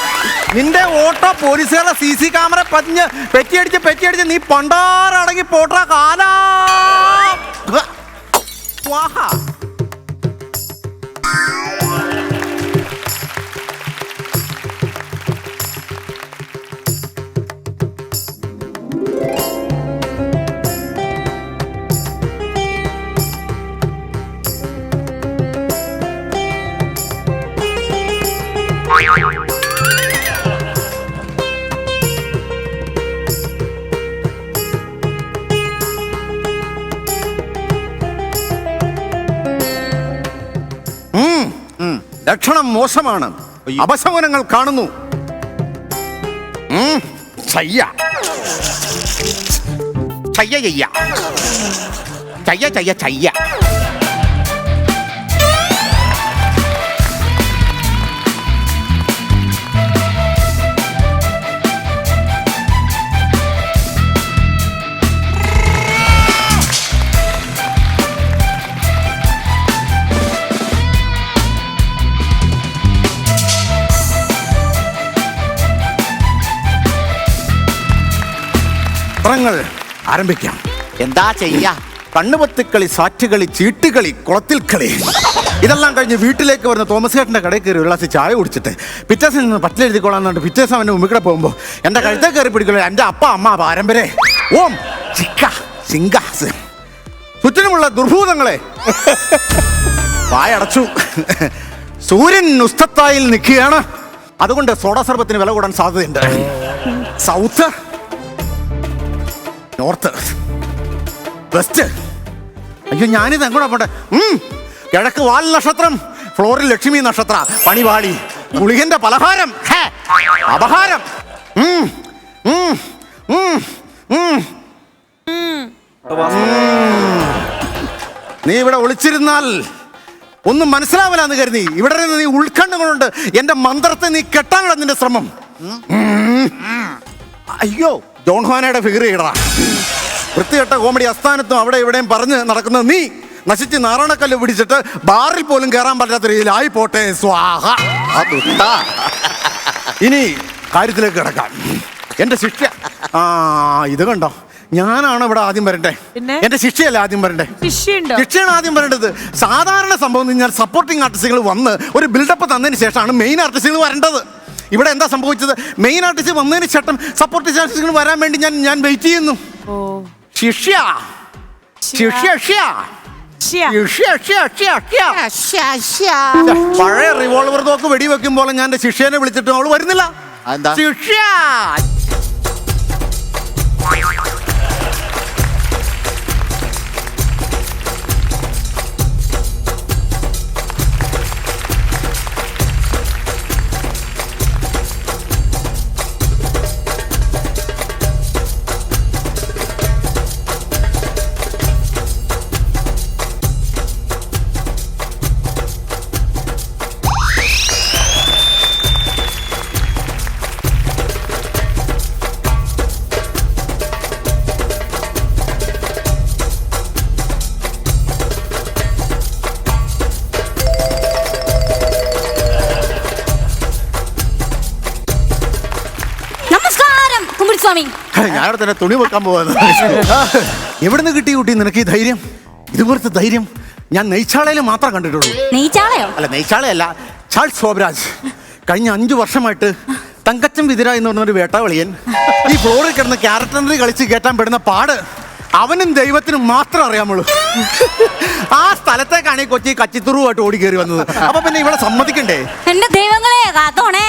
നിന്റെ ഓട്ടോ പോലീസുകാരുടെ CC ക്യാമറ പതിഞ്ഞ് പെറ്റിയടിച്ച് നീ പണ്ടാറടങ്ങി പോട്ടാ കാലാ. ലക്ഷണം മോശമാണ്. അപശകുനങ്ങൾ കാണുന്നു. ചയ്യ ചിത്രങ്ങൾ ആരംഭിക്കാം. എന്താ ചെയ്യാ? കണ്ണുപൊത്തിക്കളി, സാറ്റുകളി, ചീട്ടുകളി, കുളത്തിൽ കളി, ഇതെല്ലാം കഴിഞ്ഞ് വീട്ടിലേക്ക് വരുന്ന തോമസ് ചേട്ടൻ്റെ കടയിൽ കയറി ഒരു ഗ്ലാസ് ചായ കുടിച്ചിട്ട് പിറ്റേസിൽ നിന്ന് പറ്റിലെഴുതിക്കോളാൻ പറഞ്ഞിട്ട് പിറ്റേസ് അവൻ്റെ മുമ്പിൽ പോകുമ്പോൾ എൻ്റെ കഴുത്തേ കയറി പിടിക്കുള്ളൂ എൻ്റെ അപ്പ അമ്മ പാരമ്പര്യ ഓം ചിക്ക സിംഗാസ്. ചുറ്റിനുമുള്ള ദുർഭൂതങ്ങളെ വായടച്ചു. സൂര്യൻ ഉസ്തത്തായിൽ നിൽക്കുകയാണ്. അതുകൊണ്ട് സോഡാ സർബത്തിന് വില കൂടാൻ സാധ്യതയുണ്ട്. South, north, west. അയ്യോ, ഞാനിത് എങ്ങോട്ടാ പോട്ടെ? കിഴക്ക് വാൽ നക്ഷത്രം, ഫ്ലോറിൽ ലക്ഷ്മി നക്ഷത്ര, പണിവാളി, ഗുളികന്റെ പലഹാരം, ഹേ, അപഹാരം. നീ ഇവിടെ ഒളിച്ചിരുന്നാൽ ഒന്നും മനസ്സിലാവില്ല കരുതി ഇവിടെ നിന്ന് നീ ഉൾക്കണ്ണുകളുണ്ട് എന്റെ മന്ത്രത്തെ നീ കെട്ടാനുള്ള നിന്റെ ശ്രമം. അയ്യോ, ജോൺ ഹോനയുടെ ഫിഗർ ചെയ്യടാ. വൃത്തികെട്ട കോമഡി അസ്ഥാനത്തും അവിടെ ഇവിടെയും പറഞ്ഞ് നടക്കുന്ന നീ നശിച്ച് നാറാണക്കല്ല് പിടിച്ചിട്ട് ബാറിൽ പോലും കയറാൻ പറ്റാത്ത രീതിയിൽ ആയി പോട്ടെ. സ്വാഹ. ഇനി കാര്യത്തിലേക്ക് കിടക്കാം. എന്റെ ശിക്ഷ ഇത് കണ്ടോ, ഞാനാണ് ഇവിടെ ആദ്യം വരണ്ടേ? എന്റെ ശിക്ഷയല്ല ആദ്യം വരണ്ടേ? ശിക്ഷയാണ് ആദ്യം വരേണ്ടത്. സാധാരണ സംഭവം ഞാൻ സപ്പോർട്ടിംഗ് ആർട്ടിസ്റ്റുകൾ വന്ന് ഒരു ബിൽഡപ്പ് തന്നതിന് ശേഷമാണ് മെയിൻ ആർട്ടിസ്റ്റുകൾ വരേണ്ടത്. ഇവിടെ എന്താ സംഭവിച്ചത്? മെയിൻ ആർട്ടിസ്റ്റ് വന്നതിന് ശേഷം സപ്പോർട്ടിംഗ് ആർട്ടിസ്റ്റുകൾ വരാൻ വേണ്ടി ഞാൻ വെയിറ്റ് ചെയ്യുന്നു. ശിക്ഷ പഴയ റിവോൾവർ തോക്ക് വെടിവെക്കും പോലെ ഞാൻ എന്റെ ശിക്ഷേനെ വിളിച്ചിട്ട് അവള് വരുന്നില്ല. ശിക്ഷ ഞാനവിടെ തന്നെ തുണി വെക്കാൻ പോവാന്ന്. എവിടുന്ന് കിട്ടി കുട്ടി നിനക്ക് ഈ ധൈര്യം? ഇതുപോലത്തെ ധൈര്യം ഞാൻ നെയ്ച്ചാളയിൽ മാത്രം കണ്ടിട്ടുള്ളൂ. അല്ല, നെയ്ച്ചാളയല്ല, ചാൾസ് ശോഭരാജ്. കഴിഞ്ഞ 5 വർഷമായിട്ട് തങ്കച്ചൻ വിതിര എന്ന് പറഞ്ഞൊരു വേട്ടാവളിയൻ ഈ ഫ്ലോറിൽ കിടന്ന് ക്യാരക്ടറിൽ കളിച്ച് കയറ്റാൻ പെടുന്ന പാട് അവനും ദൈവത്തിനും മാത്രം അറിയാമുള്ളൂ. ആ സ്ഥലത്തേക്കാണ് ഈ കൊച്ചി കച്ചിത്തുറുമായിട്ട് ഓടി കയറി വന്നത്. അപ്പൊ പിന്നെ ഇവിടെ സമ്മതിക്കണ്ടേ? എന്റെ ദൈവങ്ങളെ കാത്തോണേ.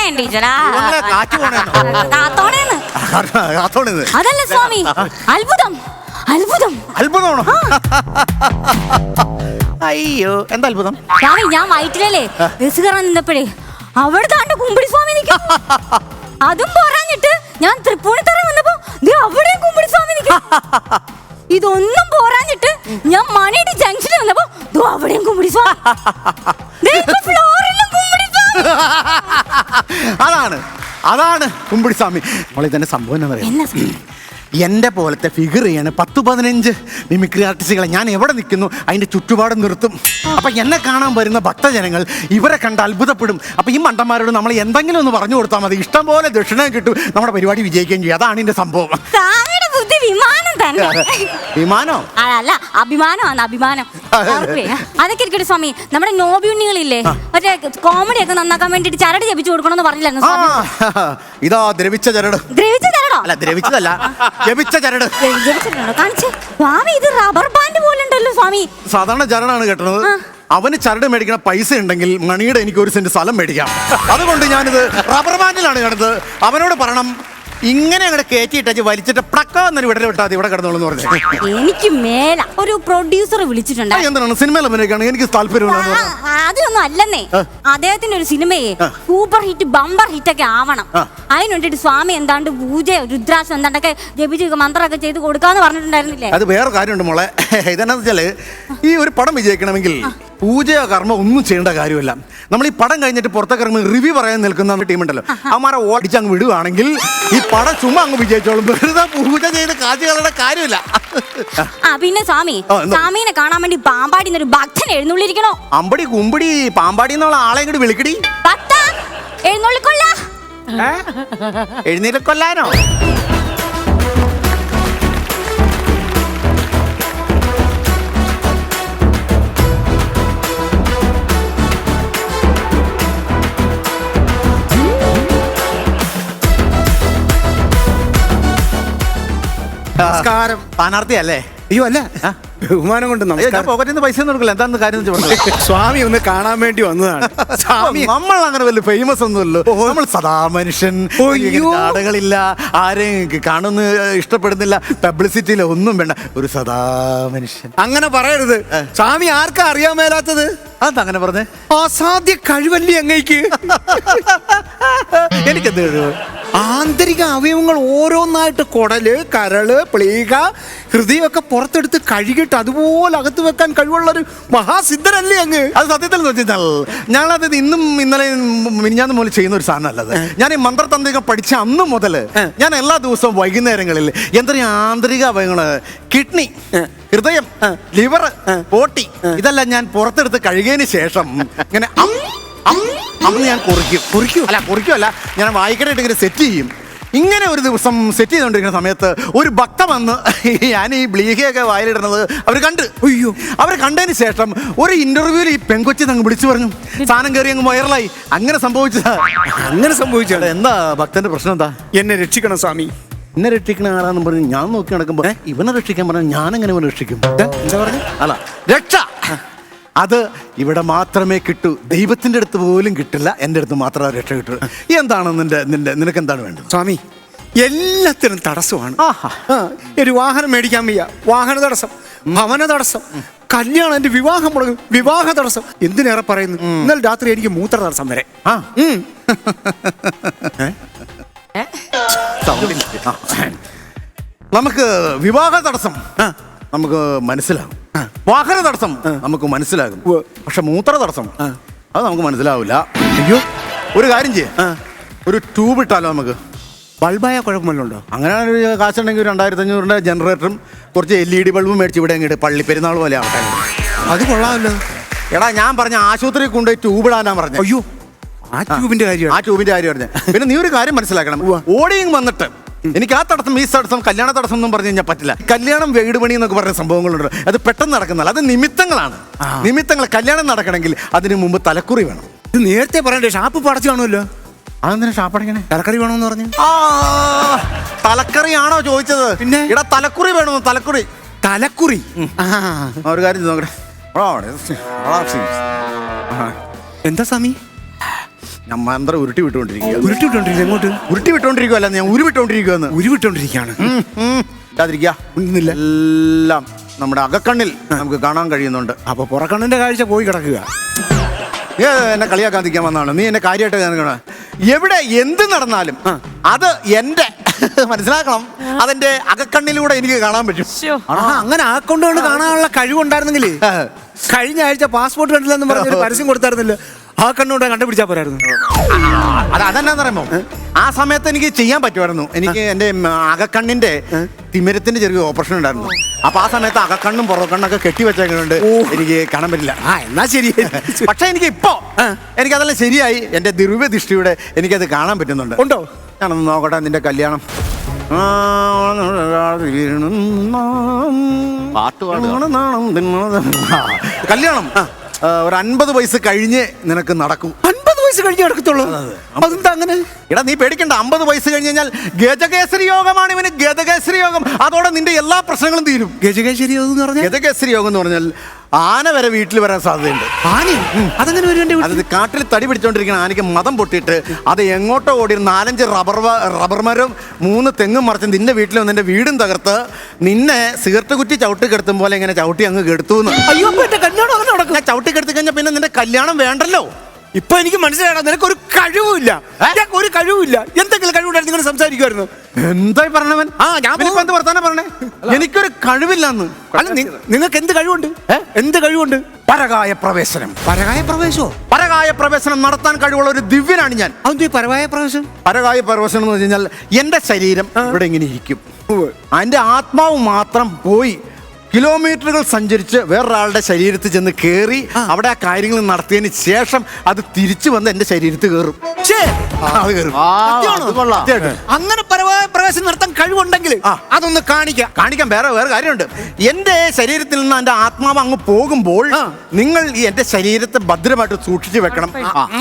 അതല്ല സ്വാമി, അത്ഭുതം അത്ഭുതം അത്ഭുതമാണോ? അയ്യോ, എന്താ അത്ഭുതം? സ്വാമി, ഞാൻ വയറ്റിലല്ലേ ബസ് കയറാൻ നിന്നപ്പോഴേ അവിടെ താണ്ട് കുമ്പിടി സ്വാമി നിൽക്കും. അതും പോരാഞ്ഞിട്ട് ഞാൻ തൃപ്പൂണിത്തറ വന്നപ്പോ അവിടെയും കുമ്പിടി സ്വാമി നിൽക്കും. ഇതൊന്നും പോരാഞ്ഞിട്ട് ഞാൻ മണിയുടെ ജംഗ്ഷനിൽ വന്നപ്പോ അവിടെയും കുമ്പിടി സ്വാമി. അതാണ് കുമ്പിടിസ്വാമി. മോളെ, ഇതന്നെ സംഭവം എന്താ പറയുക? എന്റെ പോലത്തെ ഫിഗർ ചെയ്യാണ് 10-15 മിമിക്രി ആർട്ടിസ്റ്റുകളെ ഞാൻ എവിടെ നിൽക്കുന്നു അതിന്റെ ചുറ്റുപാട് നിർത്തും. അപ്പൊ എന്നെ കാണാൻ വരുന്ന ഭക്തജനങ്ങൾ ഇവരെ കണ്ട് അത്ഭുതപ്പെടും. അപ്പൊ ഈ മണ്ടന്മാരോട് നമ്മൾ എന്തെങ്കിലും ഒന്ന് പറഞ്ഞു കൊടുത്താൽ മതി, ഇഷ്ടം പോലെ ദക്ഷിണ കിട്ടും, നമ്മുടെ പരിപാടി വിജയിക്കുകയും ചെയ്യും. അതാണ് ഇതിന്റെ സംഭവം. വിമാനം തന്നെ. വിമാനോ? അല്ല, അഭിമാനമാണ്, അഭിമാനം. അതൊക്കെ ഇരിക്കട്ടെ സ്വാമി, നമ്മുടെ നോബിയുണ്ണികളില്ലേ, മറ്റേ കോമഡി ഒക്കെ നന്നാക്കാൻ വേണ്ടിട്ട് ചരട് ജപിച്ചു കൊടുക്കണമെന്ന് പറഞ്ഞില്ലായിരുന്നു സ്വാമി? ഇതാ ദ്രവിച്ച ചരട്. ദ്രവിച്ച ചരടോ? അല്ല, ദ്രവിച്ചതല്ല, ജപിച്ച ചരട്. കാണിച്ചേ സ്വാമി, ഇത് റബ്ബർ ബാൻഡ് പോലെ ഉണ്ടല്ലോ സ്വാമി. സാധാരണ ചരടാണ് കേട്ടത്. അവന് ചരട് മേടിക്കണ പൈസ ഉണ്ടെങ്കിൽ മണിയുടെ എനിക്ക് 1 സെന്റ് സ്ഥലം മേടിക്കാം. അതുകൊണ്ട് ഞാനിത് റബ്ബർ ബാൻഡിലാണ് കാണുന്നത്. അവനോട് പറയണം ഇങ്ങനെ അങ്ങോട്ട് കയറ്റിയിട്ട് വലിച്ചിട്ട് പ്ലക്കാന്നൊരു വിടൽ വിട്ടാൽ ഇവിടെ കിടന്നോളൂ പറഞ്ഞു. എനിക്ക് മേല ഒരു പ്രൊഡ്യൂസർ വിളിച്ചിട്ടുണ്ട്. എന്താണ് സിനിമയിൽ അഭിനയിക്കാണ് എനിക്ക് താല്പര്യം. അതൊന്നും അല്ലെന്നേ, അദ്ദേഹത്തിന്റെ ഒരു സിനിമയെ സൂപ്പർ ഹിറ്റ് ബമ്പർ ഹിറ്റ് ഒക്കെ ആവണം. അതിന് വേണ്ടിട്ട് സ്വാമി എന്താണ്ട് പൂജ രുദ്രാക്ഷം എന്താണ്ടൊക്കെ ജപിച്ച് മന്ത്രമൊക്കെ ചെയ്ത് കൊടുക്കാന്ന് പറഞ്ഞിട്ടുണ്ടായിരുന്നില്ലേ? അത് വേറെ കാര്യമുണ്ട് മോളെ. ഇതെന്നു വെച്ചാല് ഈ ഒരു പടം വിജയിക്കണമെങ്കിൽ പൂജയോ കർമ്മ ഒന്നും ചെയ്യേണ്ട കാര്യമില്ല. നമ്മൾ ഈ പടം കഴിഞ്ഞിട്ട് പുറത്തേക്ക് ഇറങ്ങുന്ന റിവ്യൂ പറയാൻ നിൽക്കുന്ന ടീമുണ്ടല്ലോ, അവന്മാരെ ഓടിച്ച് അങ്ങ് വിടുവാണെങ്കിൽ ഈ പടം ചുമ്മാ അങ്ങ് വിജയിച്ചോളും. വെറുതെ പൂജ ചെയ്ത് കാഴ്ചകളുടെ കാര്യമില്ല. പിന്നെ സ്വാമി, സ്വാമീനെ കാണാൻ വേണ്ടി പാമ്പാടി ഒരു ഭക്തൻ എഴുന്നള്ളിരിക്കണോ? അമ്പടി കുമ്പടി പാമ്പാടി എന്നുള്ള ആളെ ഇങ്ങോട്ട് വിളിക്കടി. എഴുന്നള്ളിക്കൊല്ല. എഴുന്നേൽക്കൊല്ലാനോ? നമസ്കാരം. സ്ഥാനാർത്ഥിയല്ലേ? അയ്യോ, അല്ല, ബഹുമാനം കൊണ്ട് ഞാൻ നമസ്കാരം. പോക്കറ്റിൽ നിന്ന് പൈസ ഒന്നും കൊടുക്കില്ല. എന്താണെന്ന് കാര്യം എന്ന് വെച്ച് പറഞ്ഞത്? സ്വാമി ഒന്ന് കാണാൻ വേണ്ടി വന്നതാണ്. സ്വാമി നമ്മൾ അങ്ങനെ വലിയ ഫേമസ് ഒന്നുമല്ലോ. നമ്മൾ സദാ മനുഷ്യൻ, ആടകളില്ല, ആരെയും കാണുന്ന ഇഷ്ടപ്പെടുന്നില്ല, പബ്ലിസിറ്റിയില്ല, ഒന്നും വേണ്ട, ഒരു സദാ മനുഷ്യൻ. അങ്ങനെ പറയരുത്. സ്വാമി ആർക്കാ അറിയാൻ മേലാത്തത്? അതെന്താ അങ്ങനെ പറഞ്ഞേ? അസാധ്യ കഴിവല്ലേ അങ്ങേക്ക്. എനിക്കെന്ത് കഴിവ്? ആന്തരിക അവയവങ്ങൾ ഓരോന്നായിട്ട് കുടല്, കരള്, പ്ലീക, ഹൃദയമൊക്കെ പുറത്തെടുത്ത് കഴുകിട്ട് അതുപോലെ അകത്ത് വെക്കാൻ കഴിവുള്ളൊരു മഹാസിദ്ധരല്ലേ അങ്ങ്? അത് സത്യത്തിൽ വെച്ചാൽ ഞങ്ങളത് ഇന്നും ഇന്നലെ മിനിഞ്ഞാന്ന് മുതൽ ചെയ്യുന്ന ഒരു സാധനമല്ലത്. ഞാൻ ഈ മന്ത്രതന്ത്രികൾ പഠിച്ച അന്ന് മുതൽ ഞാൻ എല്ലാ ദിവസവും വൈകുന്നേരങ്ങളിൽ എന്തൊരു ആന്തരിക അവയവങ്ങള്, കിഡ്നി, ഹൃദയം, ലിവർ, പോട്ടി, ഇതെല്ലാം ഞാൻ പുറത്തെടുത്ത് കഴുകിയതിന് ശേഷം ഇങ്ങനെ അന്ന് ഞാൻ കുറിക്കുമല്ല, ഞാൻ വായിക്കണായിട്ട് ഇങ്ങനെ സെറ്റ് ചെയ്യും. ഇങ്ങനെ ഒരു ദിവസം സെറ്റ് ചെയ്തുകൊണ്ടിരിക്കുന്ന സമയത്ത് ഒരു ഭക്ത വന്ന് ഞാൻ ഈ ബ്ലീഹയൊക്കെ വായിലിടുന്നത് അവർ കണ്ട്. അയ്യോ, അവർ കണ്ടതിന് ശേഷം ഒരു ഇന്റർവ്യൂവിൽ ഈ പെങ്കൊച്ചി അങ്ങ് വിളിച്ചു പറഞ്ഞു, സാധനം കയറി അങ്ങ് വൈറലായി. അങ്ങനെ സംഭവിച്ചതാ. അങ്ങനെ സംഭവിച്ചത്. എന്താ ഭക്തന്റെ പ്രശ്നം? എന്താ? എന്നെ രക്ഷിക്കണം സ്വാമി. എന്നെ രക്ഷിക്കണ ആരാന്ന് പറഞ്ഞ് ഞാൻ നോക്കി നടക്കുമ്പോ ഇവനെ രക്ഷിക്കാൻ പറഞ്ഞാൽ ഞാൻ എങ്ങനെ ഇവനെ രക്ഷിക്കും? എന്താ പറഞ്ഞു? അല്ല, രക്ഷ അത് ഇവിടെ മാത്രമേ കിട്ടൂ. ദൈവത്തിന്റെ അടുത്ത് പോലും കിട്ടില്ല, എൻ്റെ അടുത്ത് മാത്രമേ രക്ഷ കിട്ടൂ. എന്താണ് നിനക്ക് എന്താണ് വേണ്ടത്? സ്വാമി, എല്ലാത്തിനും തടസ്സമാണ്. ഒരു വാഹനം മേടിക്കാൻ വയ്യ, വാഹന തടസ്സം, ഭവന തടസ്സം, കല്യാണം, എന്റെ വിവാഹം മുടങ്ങും, വിവാഹ തടസ്സം, എന്തിനേറെ പറയുന്നു. ഇന്നലെ രാത്രി എനിക്ക് മൂത്ര തടസ്സം വരെ. നമുക്ക് വിവാഹ തടസ്സം നമുക്ക് മനസ്സിലാകും, വാഹന തടസ്സം നമുക്ക് മനസ്സിലാകും, പക്ഷെ മൂത്ര തടസ്സം അത് നമുക്ക് മനസ്സിലാവില്ല. അയ്യോ, ഒരു കാര്യം ചെയ്യാം, ഒരു ട്യൂബ് ഇട്ടാലോ നമുക്ക്? ബൾബായ കുഴപ്പമല്ലുണ്ടോ? അങ്ങനെ ഒരു കാശുണ്ടെങ്കിൽ 2500 ജനറേറ്ററും കുറച്ച് LED ബൾബും മേടിച്ച് ഇവിടെ അങ്ങോട്ട് പള്ളി പെരുന്നാൾ പോലെ ആവട്ടെ. അത് കൊള്ളാമല്ലോ. എടാ, ഞാൻ പറഞ്ഞ ആശുപത്രിയിൽ കൊണ്ടുപോയി ട്യൂബ് ഇടാനാ പറഞ്ഞു. അയ്യോ, ആ ട്യൂബിന്റെ കാര്യം പറഞ്ഞു. പിന്നെ നീ ഒരു കാര്യം മനസ്സിലാക്കണം, ഓടിയും വന്നിട്ട് എനിക്ക് ആ തടസ്സം, ഈ തടസ്സം, കല്യാണ തടസ്സം എന്നും പറഞ്ഞു കഴിഞ്ഞാൽ പറ്റില്ല. കല്യാണം, വീട് പണി എന്നൊക്കെ പറഞ്ഞ സംഭവങ്ങളുണ്ട്. അത് പെട്ടെന്ന് നടക്കുന്നതല്ല, അത് നിമിത്തങ്ങളാണ്. നിമിത്തങ്ങൾ. കല്യാണം നടക്കണമെങ്കിൽ അതിന് മുമ്പ് തലക്കുറി വേണം. ഇത് നേരത്തെ പറയണ്ടേ? ഷാപ്പ് പടച്ചു കാണുമല്ലോ. അതെന്താ ഷാപ്പടക്കണേ? തലക്കറി വേണമെന്ന് പറഞ്ഞു. തലക്കറിയാണോ ചോദിച്ചത്? പിന്നെ ഇവിടെ തലക്കുറി വേണമെന്ന്. തലക്കുറി. തലക്കുറി. ഒരു കാര്യം നോക്കട്ടെ. എന്താ സ്വാമി? ഞാൻ മന്ത്രം ഉരുട്ടി വിട്ടുകൊണ്ടിരിക്കുക. എങ്ങോട്ട് ഉരുട്ടി വിട്ടുകൊണ്ടിരിക്കുകയല്ല, ഞാൻ ഉരുവിട്ടുകൊണ്ടിരിക്കുകയെന്ന്. ഉരുവിട്ടോണ്ടിരിക്കുകയാണ്. എല്ലാം നമ്മുടെ അകക്കണ്ണിൽ നമുക്ക് കാണാൻ കഴിയുന്നുണ്ട്. അപ്പൊ പുറക്കണ്ണിന്റെ കാഴ്ച പോയി കിടക്കുക. എന്നെ കളിയാക്കാൻ നിൽക്കാൻ വന്നതാണ്. നീ എന്നെ കാര്യമായിട്ട് കാണണം. എവിടെ എന്ത് നടന്നാലും അത് എന്റെ മനസ്സിലാക്കണം, അതെന്റെ അകക്കണ്ണിലൂടെ എനിക്ക് കാണാൻ പറ്റും. അങ്ങനെ ആ കൊണ്ടുകൊണ്ട് കാണാനുള്ള കഴിവുണ്ടായിരുന്നെങ്കിൽ കഴിഞ്ഞ ആഴ്ച പാസ്പോർട്ട് കണ്ടില്ലെന്ന് പറഞ്ഞൊരു പരസ്യം കൊടുത്തായിരുന്നില്ല. ആ കണ്ണുകൊണ്ട് കണ്ടുപിടിച്ചാൽ പോരായിരുന്നു. അതെന്നാന്ന് പറയുമ്പോ ആ സമയത്ത് എനിക്ക് ചെയ്യാൻ പറ്റുമായിരുന്നു. എനിക്ക് എന്റെ അകക്കണ്ണിന്റെ തിമിരത്തിന്റെ ചെറിയ ഓപ്പറേഷൻ ഉണ്ടായിരുന്നു. അപ്പൊ ആ സമയത്ത് അകക്കണ്ണും പുറക്കണ്ണൊക്കെ കെട്ടിവെച്ചുകൊണ്ട് എനിക്ക് കാണാൻ പറ്റില്ല. എന്നാ ശരി. പക്ഷെ എനിക്ക് ഇപ്പോ എനിക്കതെല്ലാം ശരിയായി. എന്റെ ദിവ്യ ദൃഷ്ടിയുടെ എനിക്കത് കാണാൻ പറ്റുന്നുണ്ട്. ഉണ്ടോ? ഞാനൊന്ന് നോക്കട്ടെ നിന്റെ കല്യാണം. കല്യാണം ഒരു 50 വയസ്സ് കഴിഞ്ഞ് നിനക്ക് നടക്കൂ. 50 വയസ്സ് കഴിഞ്ഞ് നടക്കത്തുള്ളൂ? അതെന്താ അങ്ങനെ? എടാ, നീ പേടിക്കണ്ട. 50 വയസ്സ് കഴിഞ്ഞ് കഴിഞ്ഞാൽ ഗജകേസരി യോഗമാണ് ഇവന്. ഗജകേസരി യോഗം. അതോടെ നിന്റെ എല്ലാ പ്രശ്നങ്ങളും തീരും. ഗജകേസരി യോഗം എന്ന് പറഞ്ഞാൽ? ഗജകേസരി യോഗം എന്ന് പറഞ്ഞാൽ ആന വരെ വീട്ടിൽ വരാൻ സാധ്യതയുണ്ട്. ആനയും? അതങ്ങനെ വരും? അത് കാട്ടിൽ തടി പിടിച്ചോണ്ടിരിക്കുന്ന ആനയ്ക്ക് മതം പൊട്ടിയിട്ട് അത് എങ്ങോട്ടോ ഓടി 4-5 റബ്ബർ മരവും 3 തെങ്ങും മറിച്ച് നിന്റെ വീട്ടിൽ വന്ന് നിന്റെ വീടും തകർത്ത് നിന്നെ സിഗരറ്റ് കുറ്റി ചവിട്ടി കെടുത്തും പോലെ ഇങ്ങനെ ചവിട്ടി അങ്ങ് കെടുത്തു. അയ്യോ, എന്റെ കല്യാണം അങ്ങനെ നടക്കും? ഞാൻ ചവിട്ടി കെടുത്തി കഴിഞ്ഞാൽ പിന്നെ നിന്റെ കല്യാണം വേണ്ടല്ലോ. ഇപ്പൊ എനിക്ക് മനസ്സിലായടാ, നിനക്കൊരു കഴിവുമില്ല. ഒരു കഴിവില്ല. എന്തെങ്കിലും കഴിവുണ്ടായിരുന്നു നിങ്ങൾ സംസാരിക്കുമായിരുന്നു. എന്തായി പറഞ്ഞവൻ? ഞാൻ എന്ത് വർത്താനം പറഞ്ഞേ? എനിക്കൊരു കഴിവില്ലെന്ന്. അല്ല, നിങ്ങൾക്ക് എന്ത് കഴിവുണ്ട്? എന്ത് കഴിവുണ്ട്? പരകായ പ്രവേശനം. പരകായ പ്രവേശമോ? പരകായ പ്രവേശനം നടത്താൻ കഴിവുള്ള ഒരു ദിവ്യനാണ് ഞാൻ. അതെന്ത് പരകായ പ്രവേശം? പരകായ പ്രവേശനം എന്ന് വെച്ച് കഴിഞ്ഞാൽ എന്റെ ശരീരം ഇവിടെ ഇങ്ങനെ ഇരിക്കും, അതിന്റെ ആത്മാവ് മാത്രം പോയി കിലോമീറ്ററുകൾ സഞ്ചരിച്ച് വേറൊരാളുടെ ശരീരത്തിൽ ചെന്ന് കയറി അവിടെ ആ കാര്യങ്ങൾ നടത്തിയതിന് ശേഷം അത് തിരിച്ചു വന്ന് എന്റെ ശരീരത്തിൽ കയറും. അങ്ങനെ പ്രവേശനം നടത്താൻ കഴിവുണ്ടെങ്കിൽ അതൊന്ന് കാണിക്കാം. വേറെ കാര്യമുണ്ട്. എന്റെ ശരീരത്തിൽ നിന്ന് എന്റെ ആത്മാവ് അങ്ങ് പോകുമ്പോൾ നിങ്ങൾ ഈ എന്റെ ശരീരത്തെ ഭദ്രമായിട്ട് സൂക്ഷിച്ചു വെക്കണം.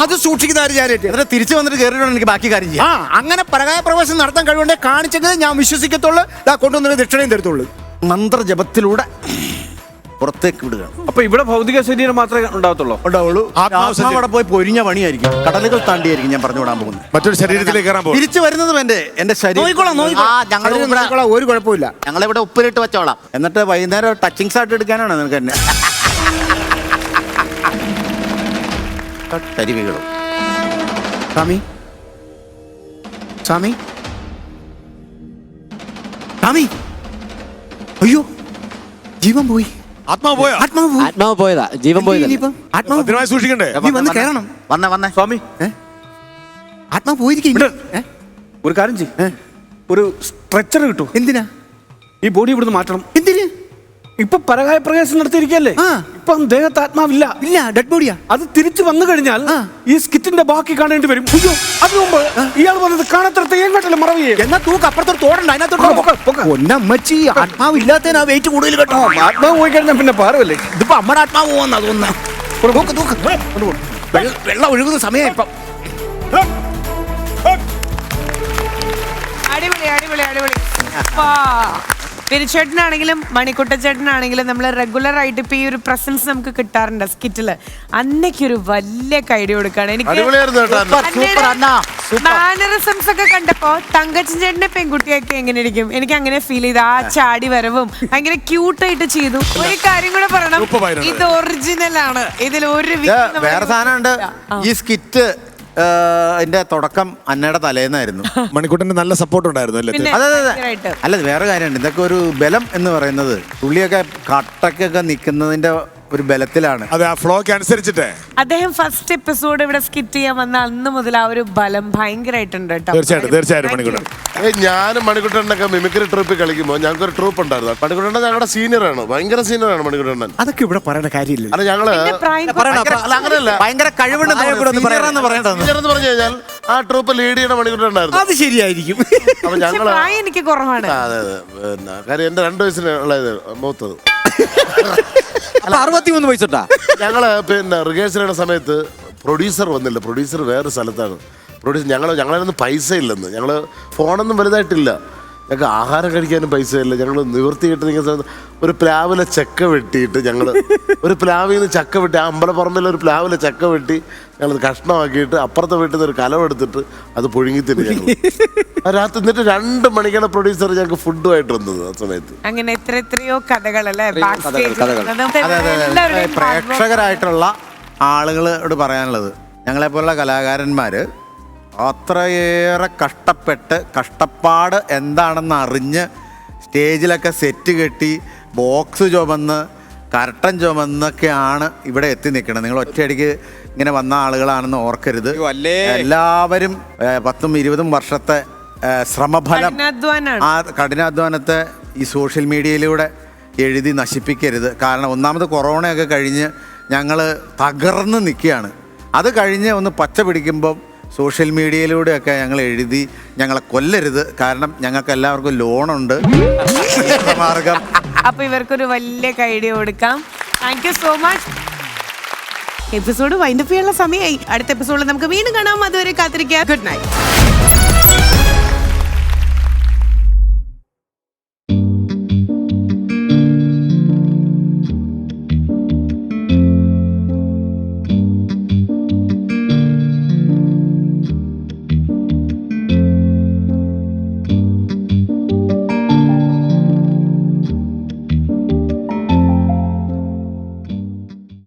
അത് സൂക്ഷിക്കുന്ന എന്നിട്ട് തിരിച്ചു വന്നിട്ട് കയറിയിട്ടാണ് എനിക്ക് ബാക്കി കാര്യം ചെയ്യാം. അങ്ങനെ പരകായ പ്രവേശനം നടത്താൻ കഴിവുണ്ടെങ്കിൽ കാണിച്ചെങ്കിൽ ഞാൻ വിശ്വസിക്കത്തുള്ളൂ. കൊണ്ടുവന്നൊരു ദക്ഷിണയും തരത്തുള്ളൂ. മന്ത്രജപത്തിലൂടെ പുറത്തേക്ക് വിടുകയാണ്. അപ്പൊ ഇവിടെ ഭൗതിക ശരീരം മാത്രമേ ഉണ്ടാവത്തുള്ളൂ? ഉണ്ടാവുള്ളൂ. ആത്മാവ് ആത്മാവ് അവിടെ പോയി പൊരിഞ്ഞ പണിയായിരിക്കും, കടലുകൾ താണ്ടിയായിരിക്കും ഞാൻ പറഞ്ഞു വിടാൻ പോകുന്നത്. മറ്റൊരു ശരീരത്തിലേക്ക് കയറാൻ പോകും. തിരിച്ചു വരുന്നതും എന്റെ ശരീരം ഒരു കുഴപ്പമില്ല. ഞങ്ങളിവിടെ ഉപ്പിലിട്ട് വെച്ചോളാം. എന്നിട്ട് വൈകുന്നേരം ടച്ചിങ്സ് ആയിട്ട് എടുക്കാനാണ് നിനക്ക് എന്നെ. കരിവികളും സ്വാമി സ്വാമി സ്വാമി, അയ്യോ ജീവൻ പോയി. ആത്മാവ് പോയാ? ആത്മാവ് പോയതാ, ജീവൻ പോയതാ. ആത്മാവ് ഭദ്രമായി സൂക്ഷിക്കണ്ടേ? നീ വന്ന് കയറണം. വന്നേ സ്വാമി, ആത്മാവ് പോയിരിക്കും. ഒരു കാര്യം ചെയ്യ്, ഒരു സ്ട്രെച്ചർ കിട്ടൂ. എന്തിനാ? ഈ ബോഡി ഇവിടുന്ന് മാറ്റണം. എന്തിന്? ഇപ്പൊ പരകായ പ്രകാശം നടത്തിയിരിക്കല്ലേ, ഇപ്പം ദേഹത്ത് ആത്മാവില്ല. ഇല്ല, ഡെഡ് ബോഡിയാ. അത് തിരിച്ചു വന്നു കഴിഞ്ഞാൽ ഈ സ്കിറ്റിന്റെ ബാക്കി കാണേണ്ടി വരും. അയ്യോ, അതിനു മുമ്പ് ഇയാൾ വന്നത് കാണാത്തടത്ത് എങ്ങോട്ടല്ലേ മറവിയെ? എന്നാ തൂക്ക് അപ്പുറത്തോട്ട് തോടണ്ട, അതിനകത്തോട്ട്. ഒന്നമ്മച്ചി, ആത്മാവ് ഇല്ലാത്തതിനാ വെയിറ്റ് കൂടുതൽ കേട്ടോ. ആത്മാവ് പോയി കഴിഞ്ഞാൽ പിന്നെ പാറല്ലേ. ഇതിപ്പോ അമ്മയുടെ ആത്മാവ് പോകുന്ന അതൊന്ന് വെള്ളം ഒഴുകുന്ന സമയം ഇപ്പം. അടിപൊളി അടിപൊളി അടിപൊളി. പെരിച്ചേട്ടനാണെങ്കിലും മണിക്കുട്ടച്ചേട്ടനാണെങ്കിലും നമ്മൾ റെഗുലർ ആയിട്ട് ഇപ്പൊ ഈ ഒരു പ്രസൻസ് നമുക്ക് കിട്ടാറുണ്ട് സ്കിറ്റില്. അന്നയ്ക്കൊരു വലിയ കൈഡി കൊടുക്കാണ് എനിക്ക്. മാനറിസംസ് ഒക്കെ കണ്ടപ്പോ തങ്കച്ചൻ ചേട്ടന്റെ പെൺകുട്ടിയൊക്കെ എങ്ങനെ ഇരിക്കും, എനിക്ക് അങ്ങനെ ഫീൽ ചെയ്തു. ആ ചാടി വരവും ഭയങ്കര ക്യൂട്ടായിട്ട് ചെയ്തു. ഒരു കാര്യം കൂടെ പറയണം, ഇത് ഒറിജിനൽ ആണ്, ഇതിൽ ഒരു വേറെ സാധനമുണ്ട്. ഈ സ്കിറ്റ് അതിന്റെ തുടക്കം അന്നയുടെ തലേന്നായിരുന്നു. മണിക്കൂട്ടന്റെ നല്ല സപ്പോർട്ട് ഉണ്ടായിരുന്നു അല്ലേ? അതെ. അല്ല, വേറെ കാര്യമുണ്ട്. ഇതൊക്കെ ഒരു ബലം എന്ന് പറയുന്നത് പുള്ളിയൊക്കെ കട്ടക്കൊക്കെ നിൽക്കുന്നതിന്റെ ഒരു ബലത്തിലാണ്. അതെ, ആ ഫ്ലോക്ക് അനുസരിച്ചിട്ട് അദ്ദേഹം ഫസ്റ്റ് എപ്പിസോഡ് ഇവിടെ സ്കിറ്റ് ചെയ്യാൻ വന്ന അന്ന് മുതൽ ആ ഒരു ബലം ഭയങ്കരമായിട്ടുണ്ട് കേട്ടോ. തീർച്ചയായിട്ടും മണിക്കൂട്ടൻ. ഞാനും മണിക്കൂട്ടനൊക്കെ മിമിക്രി ട്രൂപ്പിൽ കളിക്കുമ്പോൾ ഞങ്ങൾക്ക് ഒരു ട്രൂപ്പ് ഉണ്ടായിരുന്നു. മണിക്കൂട്ടൻ ഞങ്ങളുടെ സീനിയറാണ്, ഭയങ്കര സീനിയറാണ് മണിക്കൂട്ടൻ. അതൊക്കെ ഇവിടെ പറയേണ്ട കാര്യമില്ല. അല്ല, ഞങ്ങള് അങ്ങനെയല്ല, ഭയങ്കര കഴിവുണ്ടെന്ന് പറഞ്ഞു കഴിഞ്ഞാൽ ആ ട്രൂപ്പ് ലീഡ് ചെയ്യണ മണിക്കൂട്ടൻ ഉണ്ടായിരുന്നു. അത് ശരിയായിരിക്കും. അപ്പൊ ഞങ്ങള് എനിക്ക് കുറവാണ്. അതെ അതെ, പിന്നെ കാര്യം എന്റെ 2 വയസ്സിനുള്ളത് മൂത്തത്. 63 വയസ്സുണ്ടാ. ഞങ്ങള് പിന്നെ റിഹേഴ്സൽ ചെയ്യുന്ന സമയത്ത് പ്രൊഡ്യൂസർ വന്നില്ല. പ്രൊഡ്യൂസർ വേറെ സ്ഥലത്താണ്. പ്രൊഡ്യൂസർ ഞങ്ങളൊന്നും പൈസ ഇല്ലെന്ന്, ഞങ്ങള് ഫോണൊന്നും വലുതായിട്ടില്ല, ഞങ്ങൾക്ക് ആഹാരം കഴിക്കാനും പൈസ ഇല്ല. ഞങ്ങൾ നിവർത്തിയിട്ട് നിൽക്കുന്ന സമയത്ത് ഒരു പ്ലാവിലെ ചക്ക വെട്ടിയിട്ട് ഒരു പ്ലാവിൽ നിന്ന് ചക്ക വെട്ടി, ആ അമ്പലപ്പറമ്പിൽ ഒരു പ്ലാവിലെ ചക്ക വെട്ടി ഞങ്ങളത് കഷ്ണമാക്കിയിട്ട് അപ്പുറത്തെ വീട്ടിൽ നിന്ന് ഒരു കലമെടുത്തിട്ട് അത് പുഴുങ്ങി തിന്നു. ഞങ്ങൾ രാത്രി എന്നിട്ട് 2 മണിക്കാണ് പ്രൊഡ്യൂസർ ഞങ്ങൾക്ക് ഫുഡുമായിട്ട് വന്നത്. ആ സമയത്ത് അങ്ങനെ എത്രയോ കഥകളല്ലേ. പ്രേക്ഷകരായിട്ടുള്ള ആളുകളോട് പറയാനുള്ളത്, ഞങ്ങളെപ്പോലുള്ള കലാകാരന്മാര് അത്രയേറെ കഷ്ടപ്പാട് എന്താണെന്ന് അറിഞ്ഞ് സ്റ്റേജിലൊക്കെ സെറ്റ് കെട്ടി ബോക്സ് ചുമന്ന് കർട്ടൻ ചുമന്നൊക്കെയാണ് ഇവിടെ എത്തി നിൽക്കുന്നത്. നിങ്ങൾ ഒറ്റയടിക്ക് ഇങ്ങനെ വന്ന ആളുകളാണെന്ന് ഓർക്കരുത്. എല്ലാവരും 10-20 വർഷത്തെ ശ്രമഫലം, ആ കഠിനാധ്വാനത്തെ ഈ സോഷ്യൽ മീഡിയയിലൂടെ എഴുതി നശിപ്പിക്കരുത്. കാരണം ഒന്നാമത് കൊറോണയൊക്കെ കഴിഞ്ഞ് ഞങ്ങൾ തകർന്ന് നിൽക്കുകയാണ്. അത് കഴിഞ്ഞ് ഒന്ന് പച്ച പിടിക്കുമ്പം സോഷ്യൽ മീഡിയയിലൂടെയൊക്കെ ഞങ്ങൾ എഴുതി ഞങ്ങളെ കൊല്ലരുത്. കാരണം ഞങ്ങൾക്ക് എല്ലാവർക്കും ലോണുണ്ട്. മാർഗം. അപ്പൊ ഇവർക്കൊരു വലിയ കൈഡി കൊടുക്കാം. Thank you so much. Episode wind up ചെയ്യാനുള്ള സമയമായി. അടുത്ത എപ്പിസോഡിൽ നമുക്ക് വീണ്ടും കാണാം. അതുവരെ കാത്തിരിക്കുക. Good night.